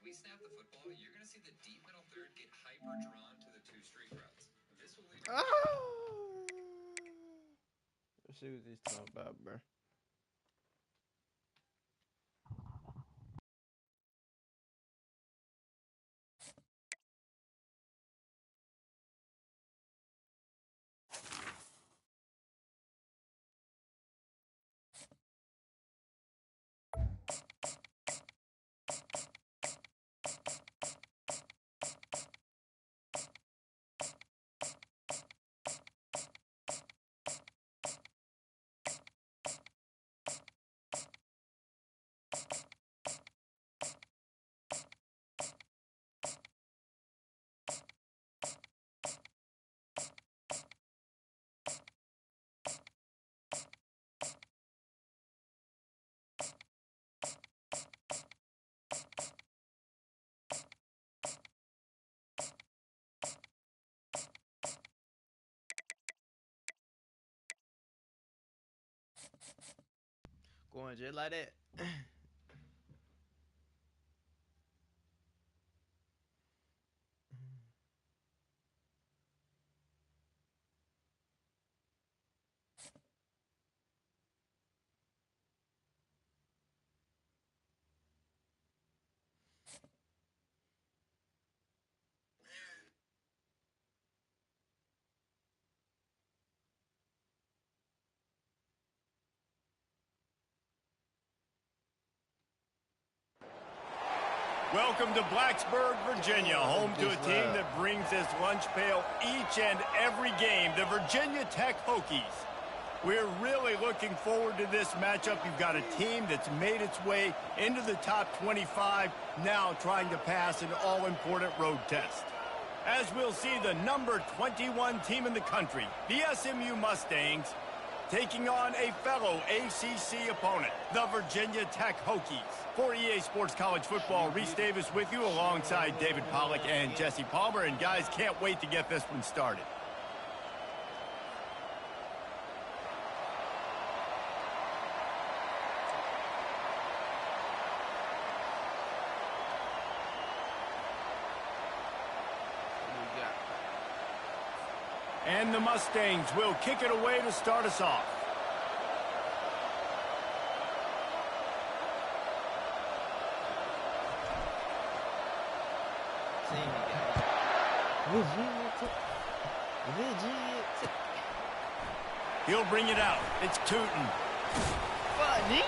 When we snap the football, you're going to see the deep middle third get hyper-drawn to the two street routes. This will lead to... Let's see what he's talking about, bro. Going just like that. Welcome to Blacksburg, Virginia, home to a team that brings this lunch pail each and every game, the Virginia Tech Hokies. We're really looking forward to this matchup. You've got a team that's made its way into the top 25, now trying to pass an all-important road test. As we'll see, the number 21 team in the country, the SMU Mustangs, taking on a fellow ACC opponent, the Virginia Tech Hokies. For EA Sports College Football, Reese Davis with you alongside David Pollack and Jesse Palmer. And guys, can't wait to get this one started. And the Mustangs will kick it away to start us off. He'll bring it out. It's Tootin.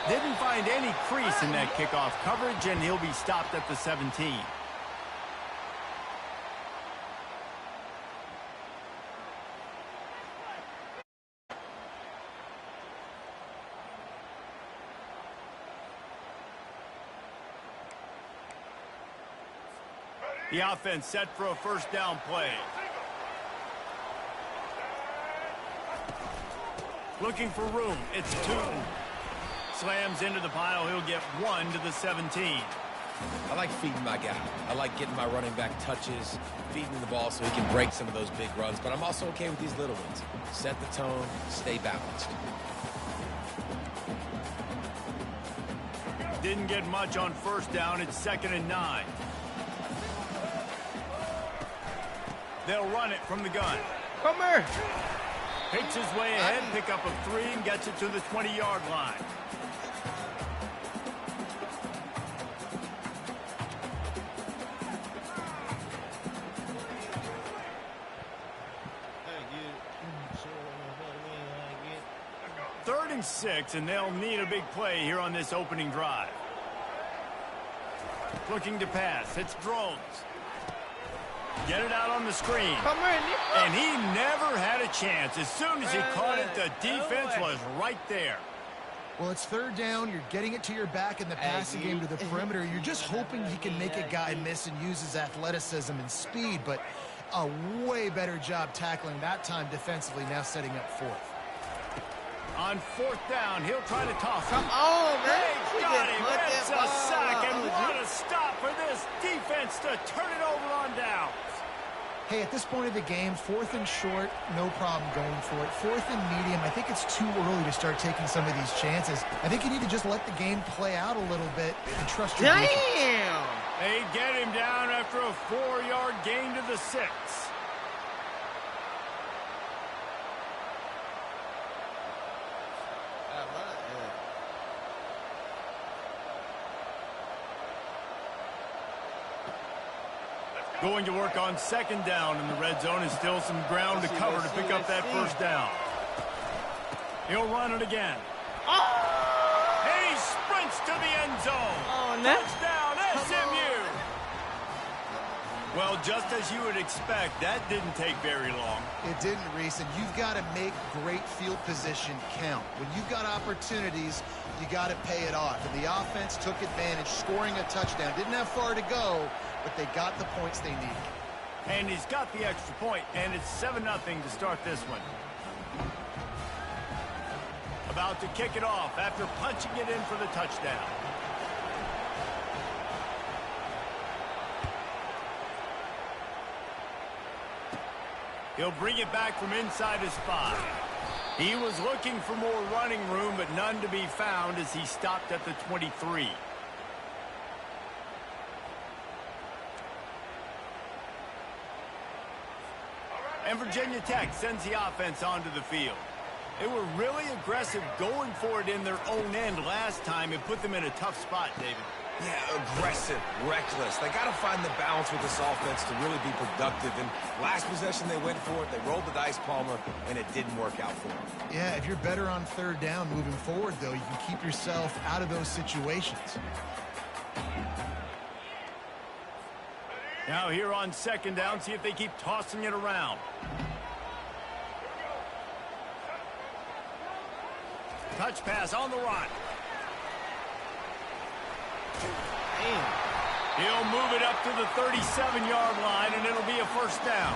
Didn't find any crease in that kickoff coverage, and he'll be stopped at the 17. The offense set for a first down play. Looking for room. It's Tootin. Slams into the pile. He'll get 1 to the 17. I like feeding my guy. I like getting my running back touches, feeding the ball so he can break some of those big runs. But I'm also okay with these little ones. Set the tone, stay balanced. Didn't get much on first down. It's 2nd and 9. They'll run it from the gun. Come here. Picks his way ahead, pick up a 3, and gets it to the 20-yard line. Third and 6, and they'll need a big play here on this opening drive. Looking to pass. It's Drones. Get it out on the screen. And he never had a chance. As soon as he caught it, the defense was right there. Well, it's 3rd down. You're getting it to your back in the passing game to the perimeter. You're just hoping he can make a guy miss and use his athleticism and speed, but a way better job tackling that time defensively, now setting up 4th. On 4th down, he'll try to toss. Come on, man. They got him. That's a sack, and what a stop for this defense to turn it over on downs. Hey, at this point of the game, 4th and short, no problem going for it. 4th and medium, I think it's too early to start taking some of these chances. I think you need to just let the game play out a little bit and trust your defense. Damn! They get him down after a 4-yard gain to the 6. Going to work on 2nd down in the red zone, and still some ground to cover to pick up that 1st down. He'll run it again. Oh! He sprints to the end zone. Oh, no. Touchdown, SMU. Well, just as you would expect, that didn't take very long. It didn't, Reese, and you've got to make great field position count. When you've got opportunities, you got to pay it off. And the offense took advantage, scoring a touchdown. Didn't have far to go, but they got the points they needed. And he's got the extra point, and it's 7-0 to start this one. About to kick it off after punching it in for the touchdown. He'll bring it back from inside his 5. He was looking for more running room, but none to be found as he stopped at the 23. And Virginia Tech sends the offense onto the field. They were really aggressive going for it in their own end last time. It put them in a tough spot, David. Yeah, aggressive, reckless. They got to find the balance with this offense to really be productive. And last possession, they went for it. They rolled the dice, Palmer, and it didn't work out for them. Yeah, if you're better on 3rd down moving forward, though, you can keep yourself out of those situations. Now here on 2nd down, see if they keep tossing it around. Touch pass on the run. He'll move it up to the 37-yard line, and it'll be a 1st down.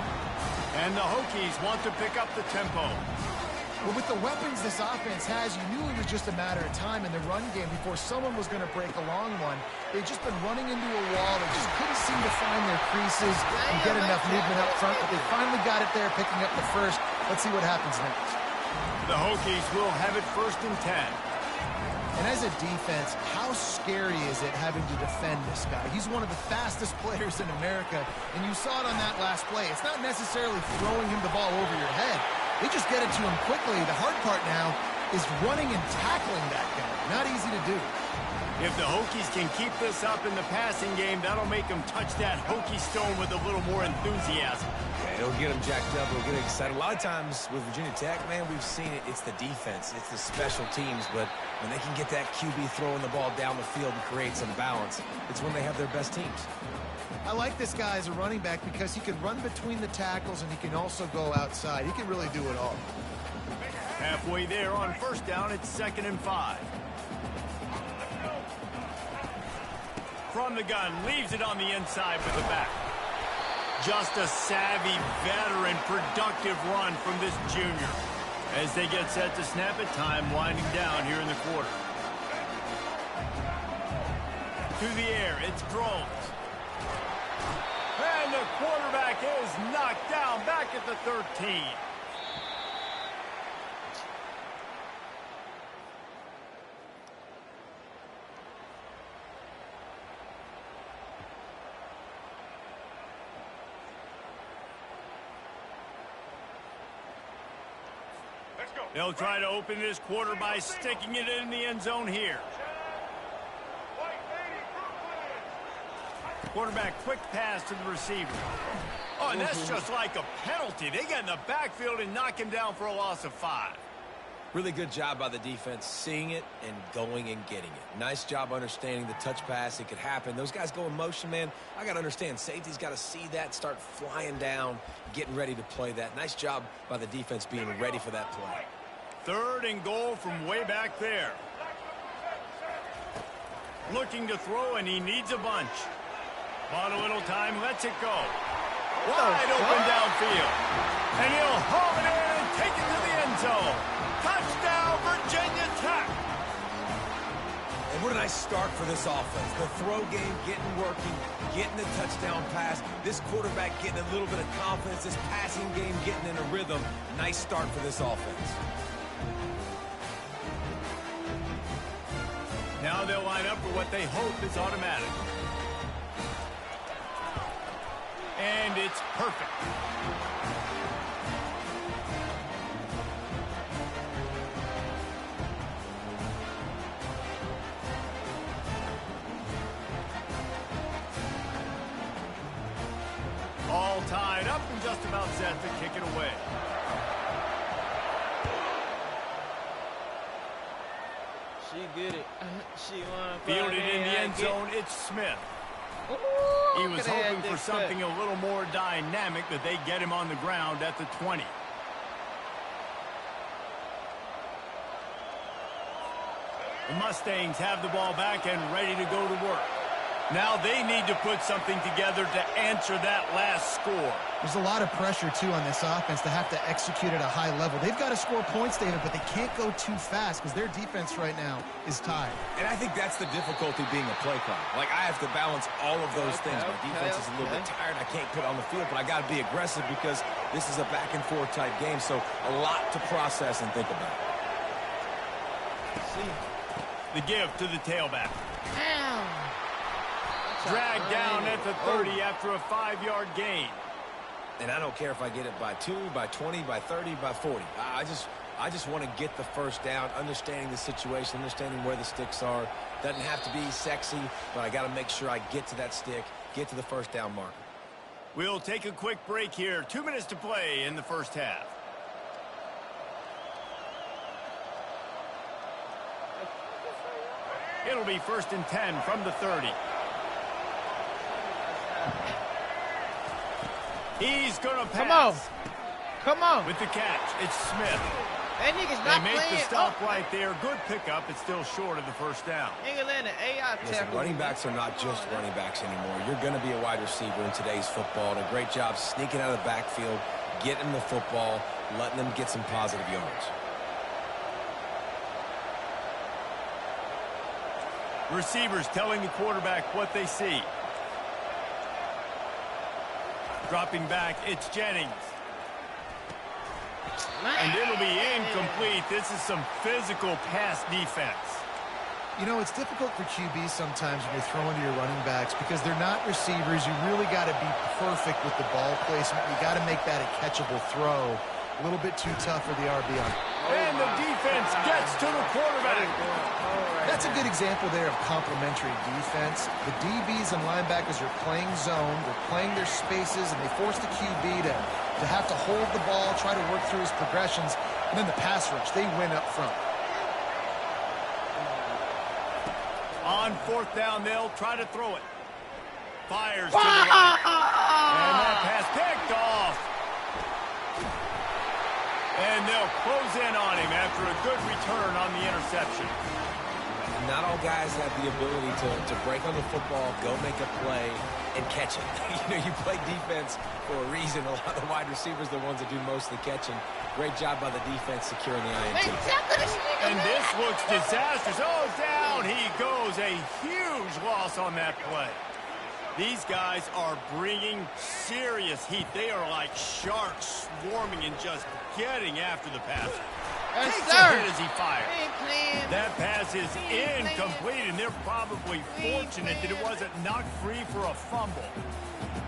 And the Hokies want to pick up the tempo. Well, with the weapons this offense has, you knew it was just a matter of time in the run game before someone was going to break a long one. They've just been running into a wall. They just couldn't seem to find their creases and get enough movement up front, but they finally got it there, picking up the 1st. Let's see what happens next. The Hokies will have it 1st and 10. And as a defense, how scary is it having to defend this guy? He's one of the fastest players in America, and you saw it on that last play. It's not necessarily throwing him the ball over your head. They just get it to him quickly. The hard part now is running and tackling that guy. Not easy to do. If the Hokies can keep this up in the passing game, that'll make them touch that Hokie stone with a little more enthusiasm. Yeah, it'll get them jacked up. It'll get them excited. A lot of times with Virginia Tech, man, we've seen it. It's the defense. It's the special teams. But when they can get that QB throwing the ball down the field and create some balance, it's when they have their best teams. I like this guy as a running back because he can run between the tackles and he can also go outside. He can really do it all. Halfway there on 1st down, it's 2nd and 5. From the gun, leaves it on the inside with the back. Just a savvy, veteran, productive run from this junior. As they get set to snap it, time winding down here in the quarter. To the air, it's Drones. And the quarterback is knocked down back at the 13. They'll try to open this quarter by sticking it in the end zone here. Quarterback, quick pass to the receiver. Oh, and that's just like a penalty. They get in the backfield and knock him down for a loss of 5. Really good job by the defense, seeing it and going and getting it. Nice job understanding the touch pass. It could happen. Those guys go in motion, man. I got to understand. Safety's got to see that, start flying down, getting ready to play that. Nice job by the defense being ready for that play. 3rd and goal from way back there. Looking to throw, and he needs a bunch. Bought a little time, lets it go. Wide open downfield. And he'll haul it in and take it to the end zone. Touchdown, Virginia Tech. And what a nice start for this offense. The throw game getting working, getting the touchdown pass. This quarterback getting a little bit of confidence. This passing game getting in a rhythm. Nice start for this offense. Now they'll line up for what they hope is automatic. And it's perfect. All tied up and just about set to kick it away. She did it. She won. Fielded in the end zone, it's Smith. Ooh, He was hoping for something a little more dynamic, but they get him on the ground at the 20. The Mustangs have the ball back and ready to go to work. Now they need to put something together to answer that last score. There's a lot of pressure, too, on this offense to have to execute at a high level. They've got to score points, David, but they can't go too fast because their defense right now is tired. And I think that's the difficulty being a play caller. Like, I have to balance all of those things. My defense is a little bit tired. I can't put on the field, but I got to be aggressive because this is a back-and-forth type game, so a lot to process and think about. See. The give to the tailback. Dragged down at the 30 after a 5-yard gain. And I don't care if I get it by 2, by 20, by 30, by 40. I just want to get the first down, understanding the situation, understanding where the sticks are. Doesn't have to be sexy, but I got to make sure I get to that stick, get to the first down marker. We'll take a quick break here. 2 minutes to play in the first half. It'll be 1st and 10 from the 30. He's going to pass. Come on. With the catch, it's Smith. That nigga's not They make playing. the stop right there. Good pickup. It's still short of the first down. Nigga letting an AI Listen, tackle. running backs are not just running backs anymore. You're going to be a wide receiver in today's football. And a great job sneaking out of the backfield, getting the football, letting them get some positive yards. Receivers telling the quarterback what they see. Dropping back, it's Jennings. And it'll be incomplete. This is some physical pass defense. You know, it's difficult for QBs sometimes when you're throwing to your running backs because they're not receivers. You really got to be perfect with the ball placement. You got to make that a catchable throw. A little bit too tough for the RB on. And the defense gets to the quarterback. That's a good example there of complementary defense. The DBs and linebackers are playing zone, they're playing their spaces, and they force the QB to have to hold the ball, try to work through his progressions, and then the pass rush, they win up front. On 4th down, they'll try to throw it. Fires to the right. And that pass picked off. And they'll close in on him after a good return on the interception. Not all guys have the ability to break on the football, go make a play, and catch it. You play defense for a reason. A lot of the wide receivers are the ones that do most of the catching. Great job by the defense securing the INT. And this looks disastrous. Oh, down he goes. A huge loss on that play. These guys are bringing serious heat. They are like sharks swarming and just getting after the passer. Yes, Takes sir. a hit as he fires. Playing. That pass is incomplete, and they're probably fortunate that it wasn't knocked free for a fumble.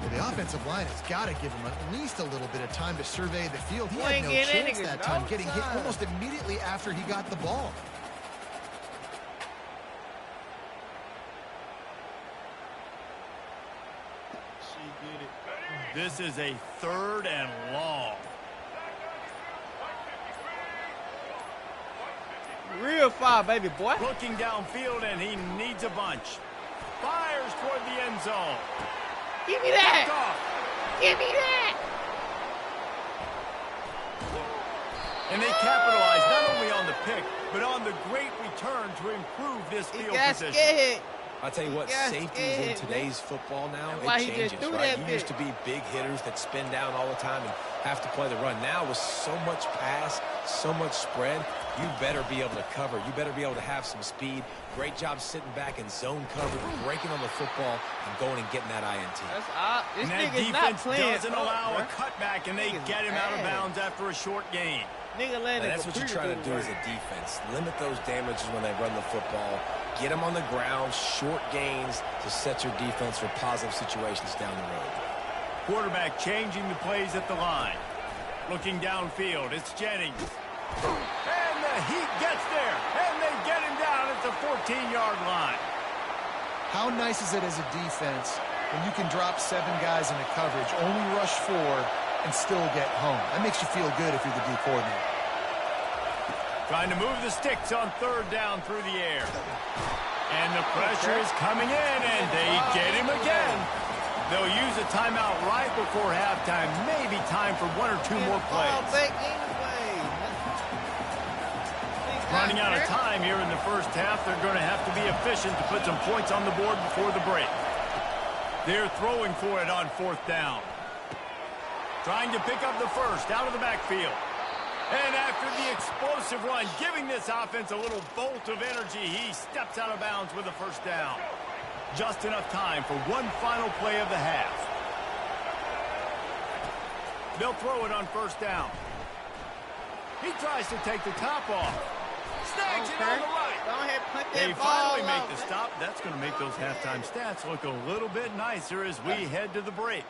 Well, the offensive line has got to give him at least a little bit of time to survey the field. He had no Boy, get in chance it, that no time, getting hit time. almost immediately after he got the ball. She did it. This is a 3rd and long. Real fire, baby boy. Looking downfield, and he needs a bunch. Fires toward the end zone. Give me Picked that. off. Give me that. And they capitalize not only on the pick, but on the great return to improve this He field got position. scared. I'll tell you what, Yes, safeties in man. today's football now, That's why it he just changes, threw right? that You used to bit. be big hitters that spin down all the time and have to play the run. Now with so much pass, so much spread, you better be able to cover. You better be able to have some speed. Great job sitting back in zone coverage, breaking on the football, and going and getting that INT. That's odd. This And that nigga's not defense playing. doesn't allow a bruh. cutback, and they Niggas get him out of bad. bounds after a short gain. Nigga letting And a that's what you're computer trying to do the as a work. defense. Limit those damages when they run the football. Get them on the ground, short gains to set your defense for positive situations down the road. Quarterback changing the plays at the line. Looking downfield, it's Jennings. And the Heat gets there, and they get him down at the 14-yard line. How nice is it as a defense when you can drop 7 guys into coverage, only rush 4, and still get home? That makes you feel good if you're the D coordinator. Trying to move the sticks on 3rd down through the air. And the pressure is coming in, and they get him again. They'll use a timeout right before halftime. Maybe time for 1 or 2 more plays. Running out of time here in the first half. They're going to have to be efficient to put some points on the board before the break. They're throwing for it on 4th down. Trying to pick up the first out of the backfield. And after the explosive run, giving this offense a little bolt of energy, he steps out of bounds with a first down. Just enough time for one final play of the half. They'll throw it on 1st down. He tries to take the top off. Snags it on the right. Go ahead, put that They ball finally up. make the stop. That's going to make those halftime stats look a little bit nicer as we head to the break.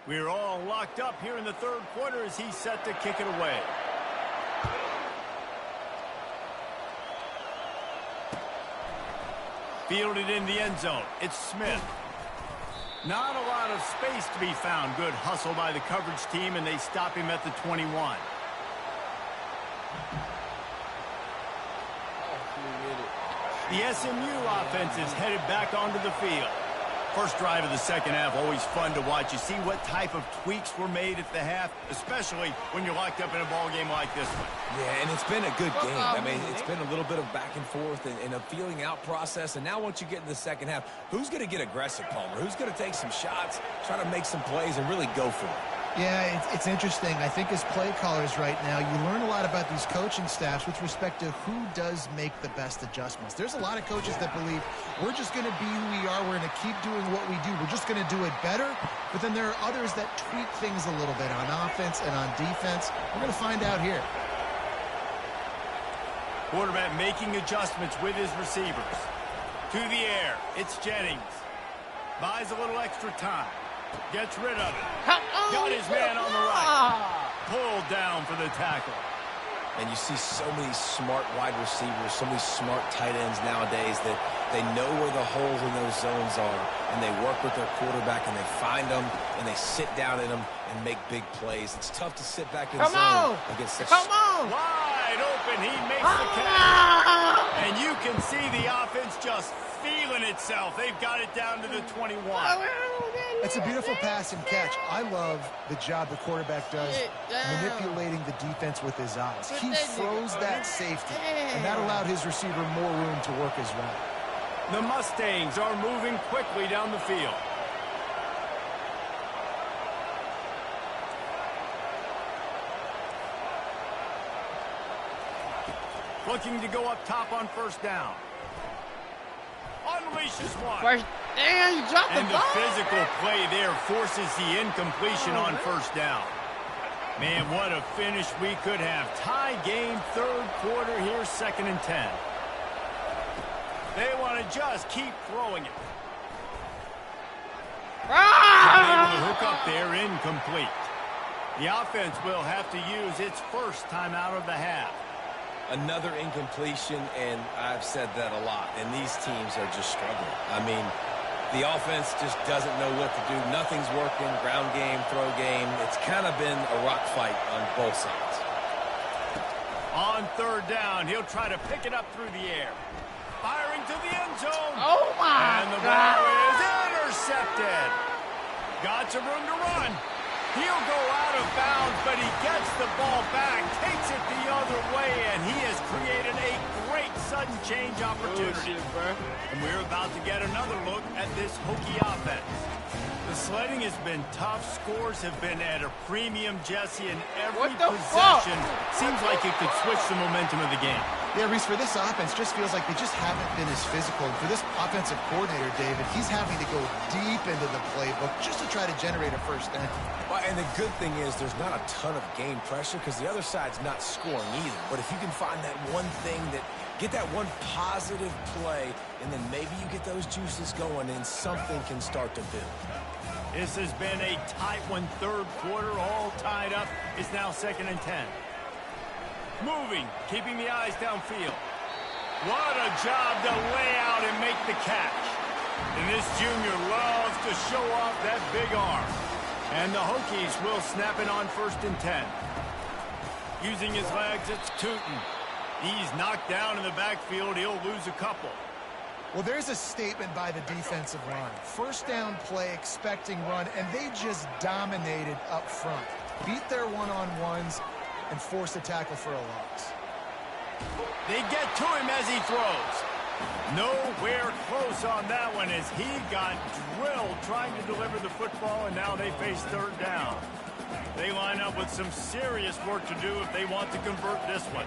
We're all locked up here in the 3rd quarter as he's set to kick it away. Fielded in the end zone. It's Smith. Not a lot of space to be found. Good hustle by the coverage team, and they stop him at the 21. The SMU offense is headed back onto the field. First drive of the second half, always fun to watch. You see what type of tweaks were made at the half, especially when you're locked up in a ball game like this one. Yeah, and it's been a good game. I mean, it's been a little bit of back and forth and a feeling out process. And now once you get in the second half, who's going to get aggressive, Palmer? Who's going to take some shots, try to make some plays, and really go for it? Yeah, it's interesting. I think as play callers right now, you learn a lot about these coaching staffs with respect to who does make the best adjustments. There's a lot of coaches that believe we're just going to be who we are. We're going to keep doing what we do. We're just going to do it better. But then there are others that tweak things a little bit on offense and on defense. We're going to find out here. Quarterback making adjustments with his receivers. To the air, it's Jennings. Buys a little extra time. Gets rid of it. Got his man on the right. Pulled down for the tackle. And you see so many smart wide receivers, so many smart tight ends nowadays that they know where the holes in those zones are, and they work with their quarterback, and they find them, and they sit down in them and make big plays. It's tough to sit back in zone against such... Wide open, he makes the catch. And you can see the offense just feeling itself. They've got it down to the 21. It's a beautiful pass and catch. I love the job the quarterback does manipulating the defense with his eyes. He froze that safety, and that allowed his receiver more room to work his route. The Mustangs are moving quickly down the field. Looking to go up top on 1st down. Unleashes one. First down, you dropped the ball. And the physical play there forces the incompletion on 1st down. Man, what a finish we could have. Tie game, 3rd quarter here, 2nd and 10. They want to just keep throwing it. Able to hook up there, incomplete. The offense will have to use its first timeout of the half. Another incompletion, and I've said that a lot, and these teams are just struggling. I mean, the offense just doesn't know what to do. Nothing's working, ground game, throw game. It's kind of been a rock fight on both sides. On 3rd down, he'll try to pick it up through the air. Firing to the end zone. Oh, my And the God. ball is intercepted. Got some room to run. He'll go out of bounds, but he gets the ball back, takes it the other way, and he has created a great sudden change opportunity. And we're about to get another look at this Hokie offense. The sledding has been tough. Scores have been at a premium, Jesse, and every possession seems like it could switch the momentum of the game. Yeah, Reese, for this offense, just feels like they just haven't been as physical. And for this offensive coordinator, David, he's having to go deep into the playbook just to try to generate a first down. Well, and the good thing is there's not a ton of game pressure because the other side's not scoring either. But if you can find that one thing get that one positive play, and then maybe you get those juices going and something can start to build. This has been a tight one, third quarter, all tied up. It's now 2nd and 10. Moving, keeping the eyes downfield. What a job to lay out and make the catch. And this junior loves to show off that big arm. And the Hokies will snap it on 1st and 10. Using his legs, it's Tootin. He's knocked down in the backfield. He'll lose a couple. Well, there's a statement by the defensive line. First down play, expecting run, and they just dominated up front. Beat their one-on-ones and force a tackle for a loss. They get to him as he throws. Nowhere close on that one as he got drilled trying to deliver the football, and now they face 3rd down. They line up with some serious work to do if they want to convert this one.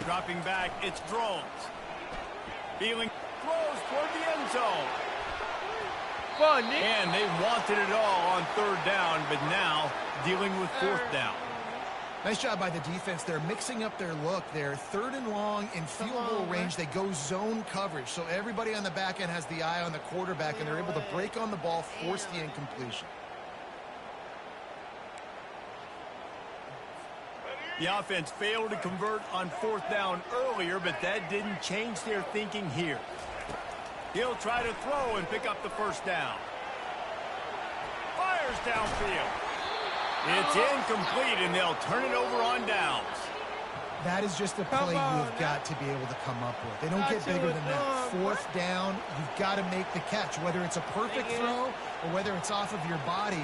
Dropping back, it's Drones. Feeling throws toward the end zone. Fun, Nick. And they wanted it all on 3rd down, but now dealing with 4th down. Nice job by the defense. They're mixing up their look. They're 3rd and long in field goal range. They go zone coverage. So everybody on the back end has the eye on the quarterback, and they're able to break on the ball, force the incompletion. The offense failed to convert on 4th down earlier, but that didn't change their thinking here. He'll try to throw and pick up the 1st down. Fires downfield. It's incomplete, and they'll turn it over on downs. That is just a play you've got to be able to come up with. They don't get bigger than that. 4th down, you've got to make the catch. Whether it's a perfect throw or whether it's off of your body,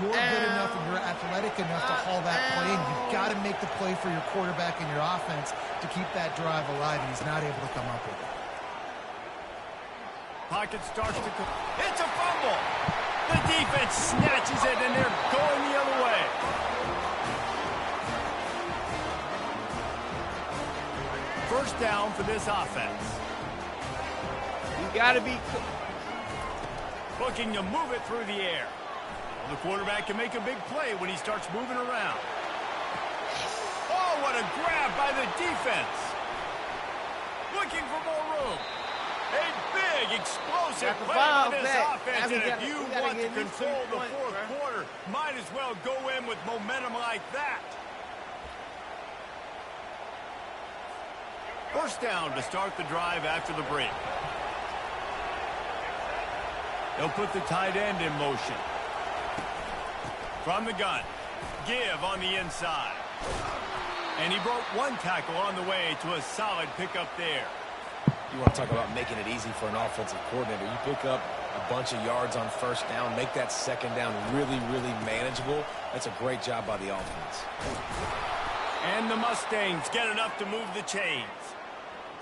you're good enough and you're athletic enough to haul that play in. You've got to make the play for your quarterback and your offense to keep that drive alive, and he's not able to come up with it. Pocket starts to go. It's a fumble. The defense snatches it, and they're going the other way. First down for this offense. You got to be... Looking to move it through the air. The quarterback can make a big play when he starts moving around. Oh, what a grab by the defense. Looking for more room. A big, explosive play by this offense. And if you want to control the 4th quarter, might as well go in with momentum like that. First down to start the drive after the break. They'll put the tight end in motion. From the gun. Give on the inside. And he broke one tackle on the way to a solid pickup there. You want to talk about making it easy for an offensive coordinator. You pick up a bunch of yards on 1st down, make that 2nd down really, really manageable. That's a great job by the offense. And the Mustangs get enough to move the chains.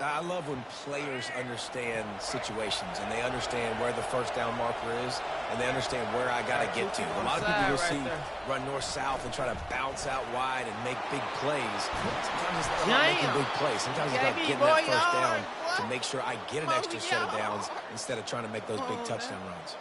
I love when players understand situations and they understand where the 1st down marker is and they understand where I got to get to. A lot of people you'll see run north-south and try to bounce out wide and make big plays. Sometimes it's not making big plays. Sometimes it's about getting that 1st down to make sure I get an extra set of downs instead of trying to make those big touchdown runs.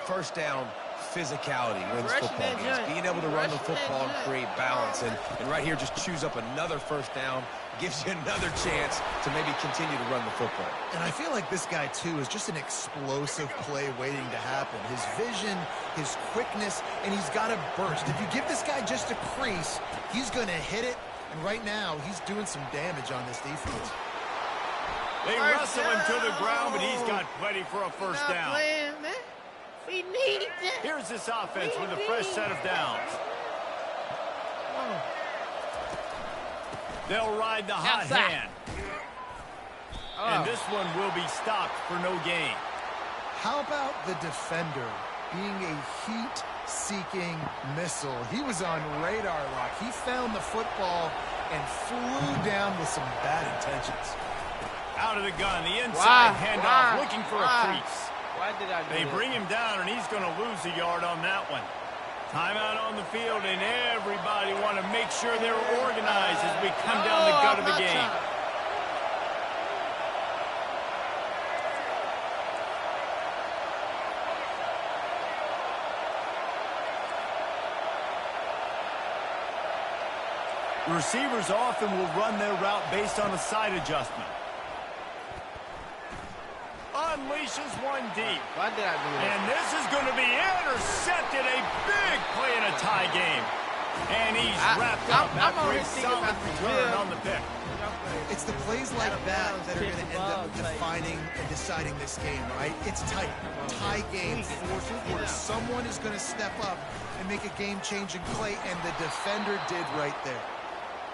1st down, physicality wins football games. Being able to run the football and create balance. And right here, just choose up another 1st down. Gives you another chance to maybe continue to run the football. And I feel like this guy, too, is just an explosive play waiting to happen. His vision, his quickness, and he's got a burst. If you give this guy just a crease, he's going to hit it. And right now, he's doing some damage on this defense. They wrestle him to the ground, but he's got plenty for a 1st down. We need that. Here's this offense with a fresh set of downs. They'll ride the hot hand. And this one will be stopped for no gain. How about the defender being a heat-seeking missile? He was on radar lock. He found the football and flew down with some bad intentions. Out of the gun, the inside handoff, looking for a crease. Why did I do They bring him down, and he's going to lose a yard on that one. Timeout on the field, and everybody want to make sure they're organized as we come down the gut of the game. The receivers often will run their route based on a side adjustment. Unleashes one deep. Why did I do that? And this is going to be intercepted. A big play in a tie game. And he's wrapped up after a solid return on the pick. It's the plays like that that are going to end up defining and deciding this game, right? It's tight. Tie game, fourth quarter. Someone is going to step up and make a game-changing play, and the defender did right there.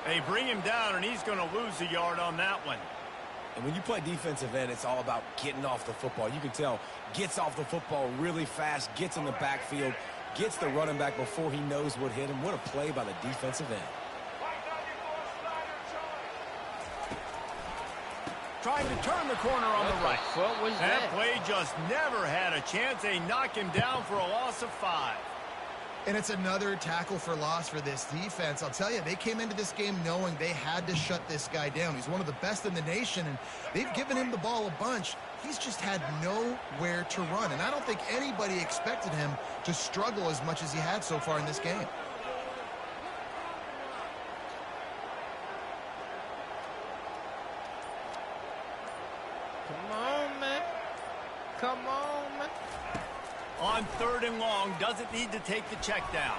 They bring him down, and he's going to lose a yard on that one. And when you play defensive end, it's all about getting off the football. You can tell, gets off the football really fast, gets in the backfield, gets the running back before he knows what hit him. What a play by the defensive end. Trying to turn the corner on the right. What was that? That play just never had a chance. They knock him down for a loss of 5. And it's another tackle for loss for this defense. I'll tell you, they came into this game knowing they had to shut this guy down. He's one of the best in the nation, and they've given him the ball a bunch. He's just had nowhere to run, and I don't think anybody expected him to struggle as much as he had so far in this game. Come on, man. Come on, man. On 3rd and long, doesn't need to take the check down.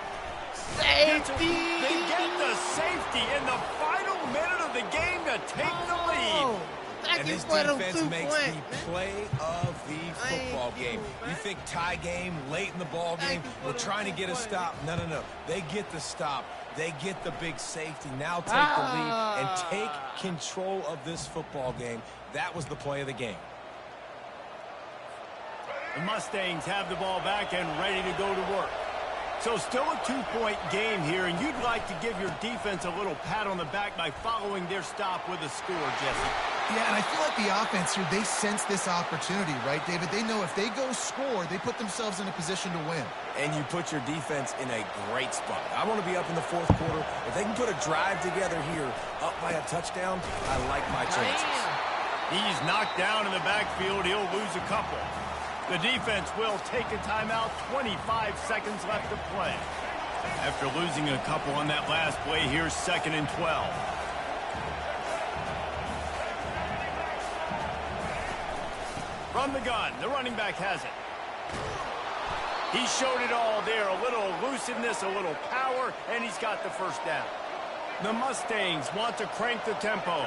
Safety! They get the safety in the final minute of the game to take the lead. And this defense makes the play of the football game. You think tie game, late in the ball game, we're trying to get a stop. No, no, no. They get the stop. They get the big safety. Now take the lead and take control of this football game. That was the play of the game. The Mustangs have the ball back and ready to go to work. So still a 2-point game here, and you'd like to give your defense a little pat on the back by following their stop with a score, Jesse. Yeah, and I feel like the offense here, they sense this opportunity, right, David? They know if they go score, they put themselves in a position to win. And you put your defense in a great spot. I want to be up in the 4th quarter. If they can put a drive together here, up by a touchdown, I like my chances. He's knocked down in the backfield. He'll lose a couple. The defense will take a timeout. 25 seconds left to play. After losing a couple on that last play, here's 2nd and 12. From the gun, the running back has it. He showed it all there. A little elusiveness, a little power, and he's got the first down. The Mustangs want to crank the tempo.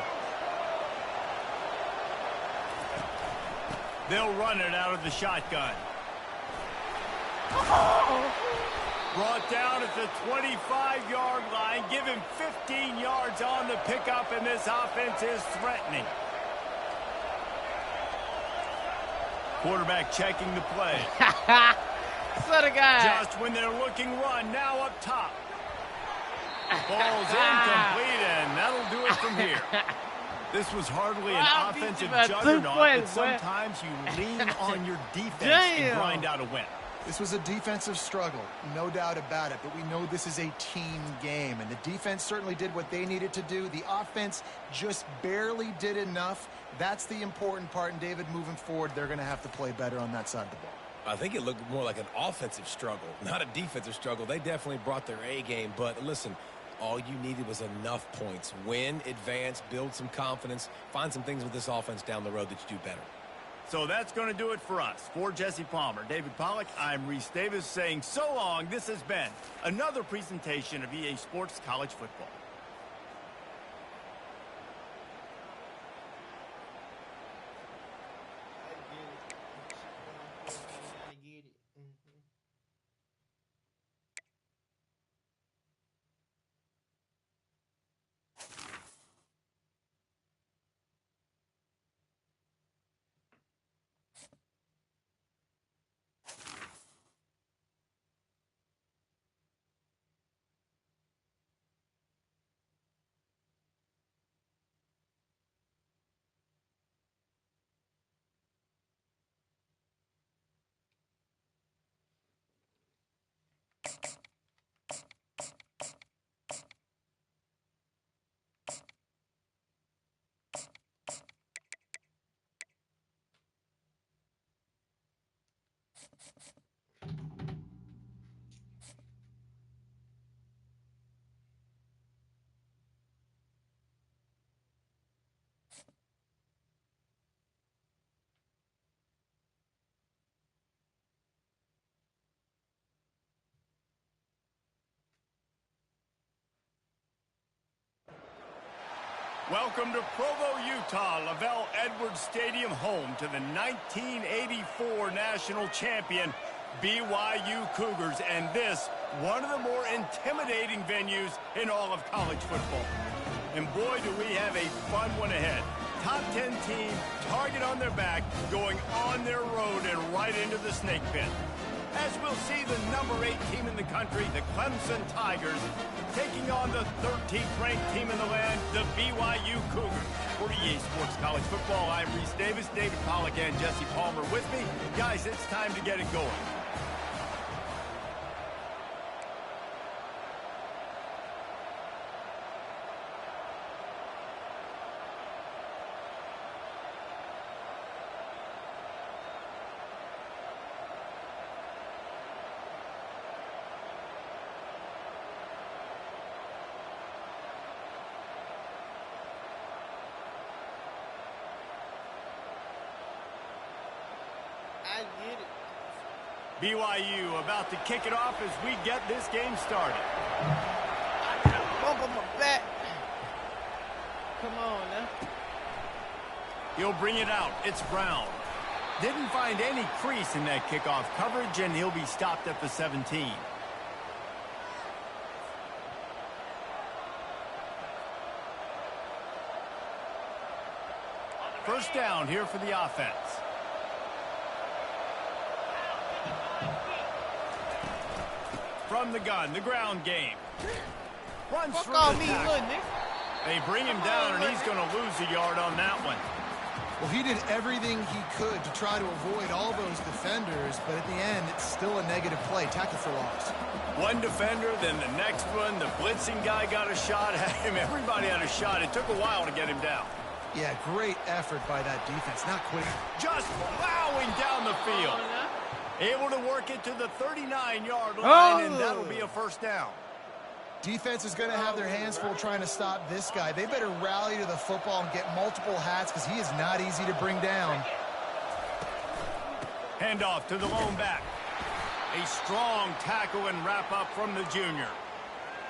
They'll run it out of the shotgun. Brought down at the 25-yard line. Give him 15 yards on the pickup, and this offense is threatening. Quarterback checking the play. Son of God. Just when they're looking run, now up top. Ball's incomplete, and that'll do it from here. This was hardly an offensive juggernaut, but sometimes you lean on your defense and grind out a win. This was a defensive struggle, no doubt about it, but we know this is a team game, and the defense certainly did what they needed to do. The offense just barely did enough. That's the important part, and David, moving forward, they're going to have to play better on that side of the ball. I think it looked more like an offensive struggle, not a defensive struggle. They definitely brought their A game, but listen, all you needed was enough points. Win, advance, build some confidence, find some things with this offense down the road that you do better. So that's going to do it for us. For Jesse Palmer, David Pollack, I'm Reese Davis saying so long. This has been another presentation of EA Sports College Football. Welcome to Provo, Utah, Lavelle Edwards Stadium, home to the 1984 national champion BYU Cougars, and this, one of the more intimidating venues in all of college football. And boy, do we have a fun one ahead. Top 10 team, target on their back, going on their road and right into the snake pit. As we'll see the number 8 team in the country, the Clemson Tigers, taking on the 13th ranked team in the land, the BYU Cougars. For EA Sports College Football, I'm Reese Davis, David Pollack, and Jesse Palmer with me. Guys, it's time to get it going. I get it. BYU about to kick it off as we get this game started. I got a bump on my back. Come on now. He'll bring it out. It's Brown. Didn't find any crease in that kickoff coverage, and he'll be stopped at the 17. First down here for the offense. From the gun, the ground game. Runs Fuck through on the me, tackle. little nigga. They bring him down, and he's going to lose a yard on that one. Well, he did everything he could to try to avoid all those defenders, but at the end, it's still a negative play. Tackle for loss. One defender, then the next one. The blitzing guy got a shot at him. Everybody had a shot. It took a while to get him down. Yeah, great effort by that defense. Not quitting. Just plowing down the field. Able to work it to the 39-yard line, and that'll be a first down. Defense is going to have their hands full trying to stop this guy. They better rally to the football and get multiple hats because he is not easy to bring down. Handoff to the lone back. A strong tackle and wrap up from the junior.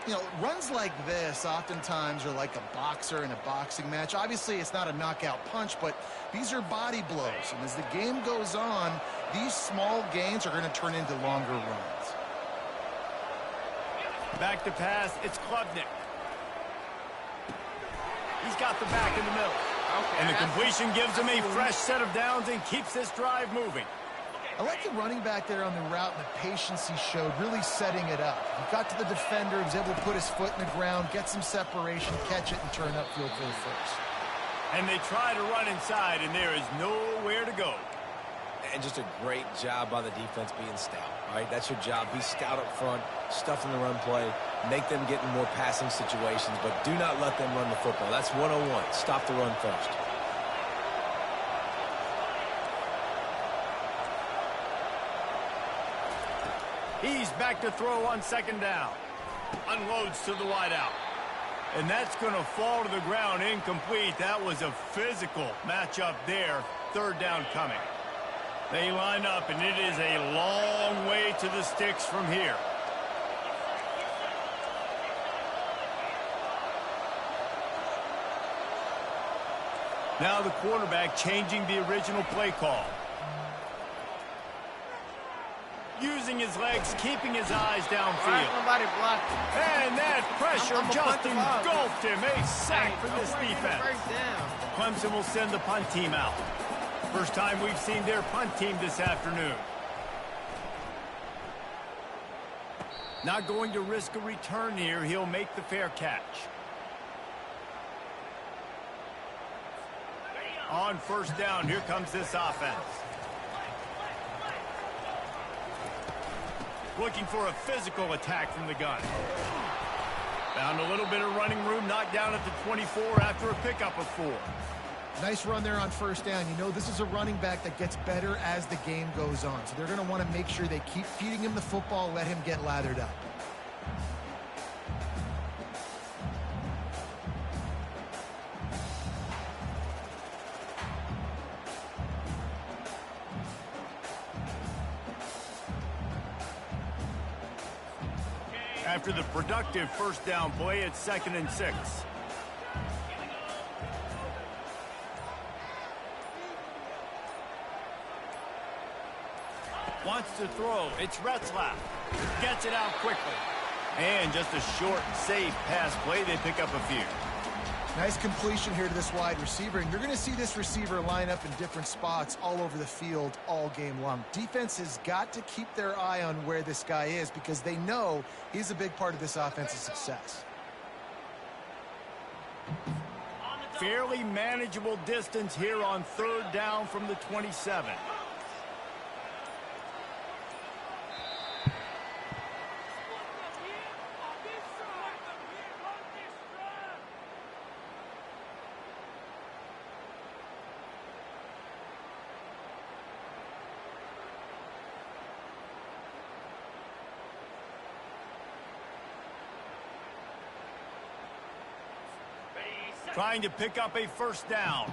You know, runs like this oftentimes are like a boxer in a boxing match. Obviously, it's not a knockout punch, but these are body blows. And as the game goes on, these small gains are going to turn into longer runs. Back to pass, it's Klubnik. He's got the back in the middle. Okay, And the completion gives him a fresh set of downs and keeps this drive moving. I like the running back there on the route and the patience he showed, really setting it up. He got to the defender, he was able to put his foot in the ground, get some separation, catch it, and turn upfield for the first. And they try to run inside, and there is nowhere to go. And just a great job by the defense being stout, all right? That's your job. Be stout up front, stuff in the run play, make them get in more passing situations, but do not let them run the football. That's 101. Stop the run first. He's back to throw on second down. Unloads to the wideout. And that's going to fall to the ground incomplete. That was a physical matchup there. Third down coming. They line up, and it is a long way to the sticks from here. Now the quarterback changing the original play call. Using his legs, keeping his eyes downfield. Nobody blocked him. And that pressure I'm just punt the ball. engulfed him. A sack for this defense. First down. Clemson will send the punt team out. First time we've seen their punt team this afternoon. Not going to risk a return here. He'll make the fair catch. On first down, here comes this offense. Looking for a physical attack from the gun. Found a little bit of running room, knocked down at the 24 after a pickup of 4. Nice run there on first down. You know, this is a running back that gets better as the game goes on. So they're going to want to make sure they keep feeding him the football, let him get lathered up. After the productive first down play, it's 2nd and 6. to throw. It's Retzlaff. Gets it out quickly. And just a short, safe pass play. They pick up a few. Nice completion here to this wide receiver, and you're going to see this receiver line up in different spots all over the field all game long. Defense has got to keep their eye on where this guy is because they know he's a big part of this offense's success. Fairly manageable distance here on 3rd down from the 27. Trying to pick up a 1st down.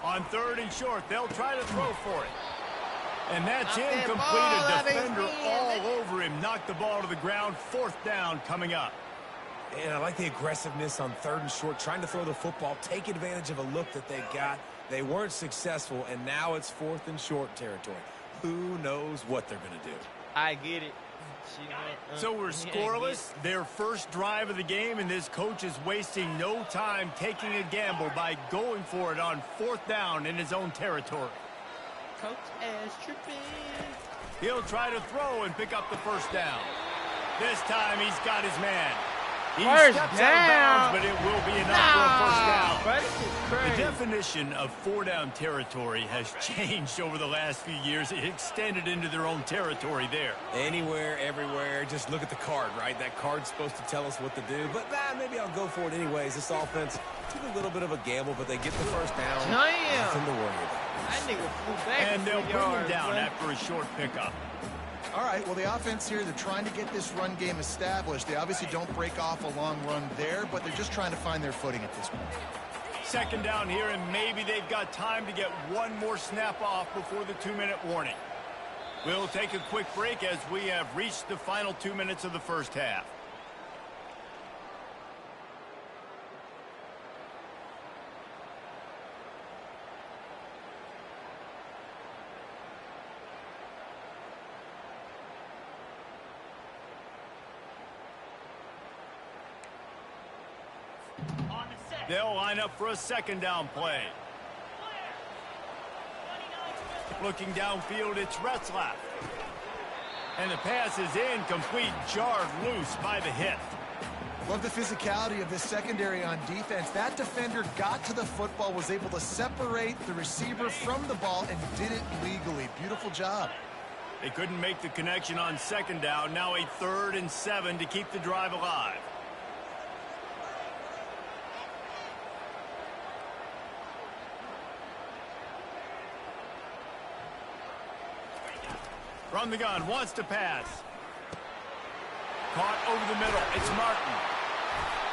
On 3rd and short, they'll try to throw for it. And that's incomplete. A defender all over him. Knocked the ball to the ground. 4th down coming up. And I like the aggressiveness on 3rd and short, trying to throw the football, take advantage of a look that they got. They weren't successful, and now it's 4th and short territory. Who knows what they're going to do? I get it. So we're scoreless. Their first drive of the game, and this coach is wasting no time taking a gamble by going for it on 4th down in his own territory. Coach ass tripping. He'll try to throw and pick up the 1st down. This time he's got his man. He steps out of bounds, but it will be enough for a 1st down. Bro, this is crazy. The definition of 4-down territory has changed over the last few years. It extended into their own territory there. Anywhere, everywhere. Just look at the card, right? That card's supposed to tell us what to do. But maybe I'll go for it anyways. This offense took a little bit of a gamble, but they get the 1st down. Damn. Nothing to worry about. That nigga flew back. And they'll bring him down after a short pickup. All right, well, the offense here, they're trying to get this run game established. They obviously don't break off a long run there, but they're just trying to find their footing at this point. 2nd down here, and maybe they've got time to get one more snap off before the 2-minute warning. We'll take a quick break as we have reached the final 2 minutes of the 1st half. They'll line up for a 2nd down play. Looking downfield, it's Retzlaff. And the pass is incomplete, jarred loose by the hit. Love the physicality of this secondary on defense. That defender got to the football, was able to separate the receiver from the ball, and did it legally. Beautiful job. They couldn't make the connection on 2nd down. Now a 3rd and 7 to keep the drive alive. From the gun, wants to pass. Caught over the middle. It's Martin.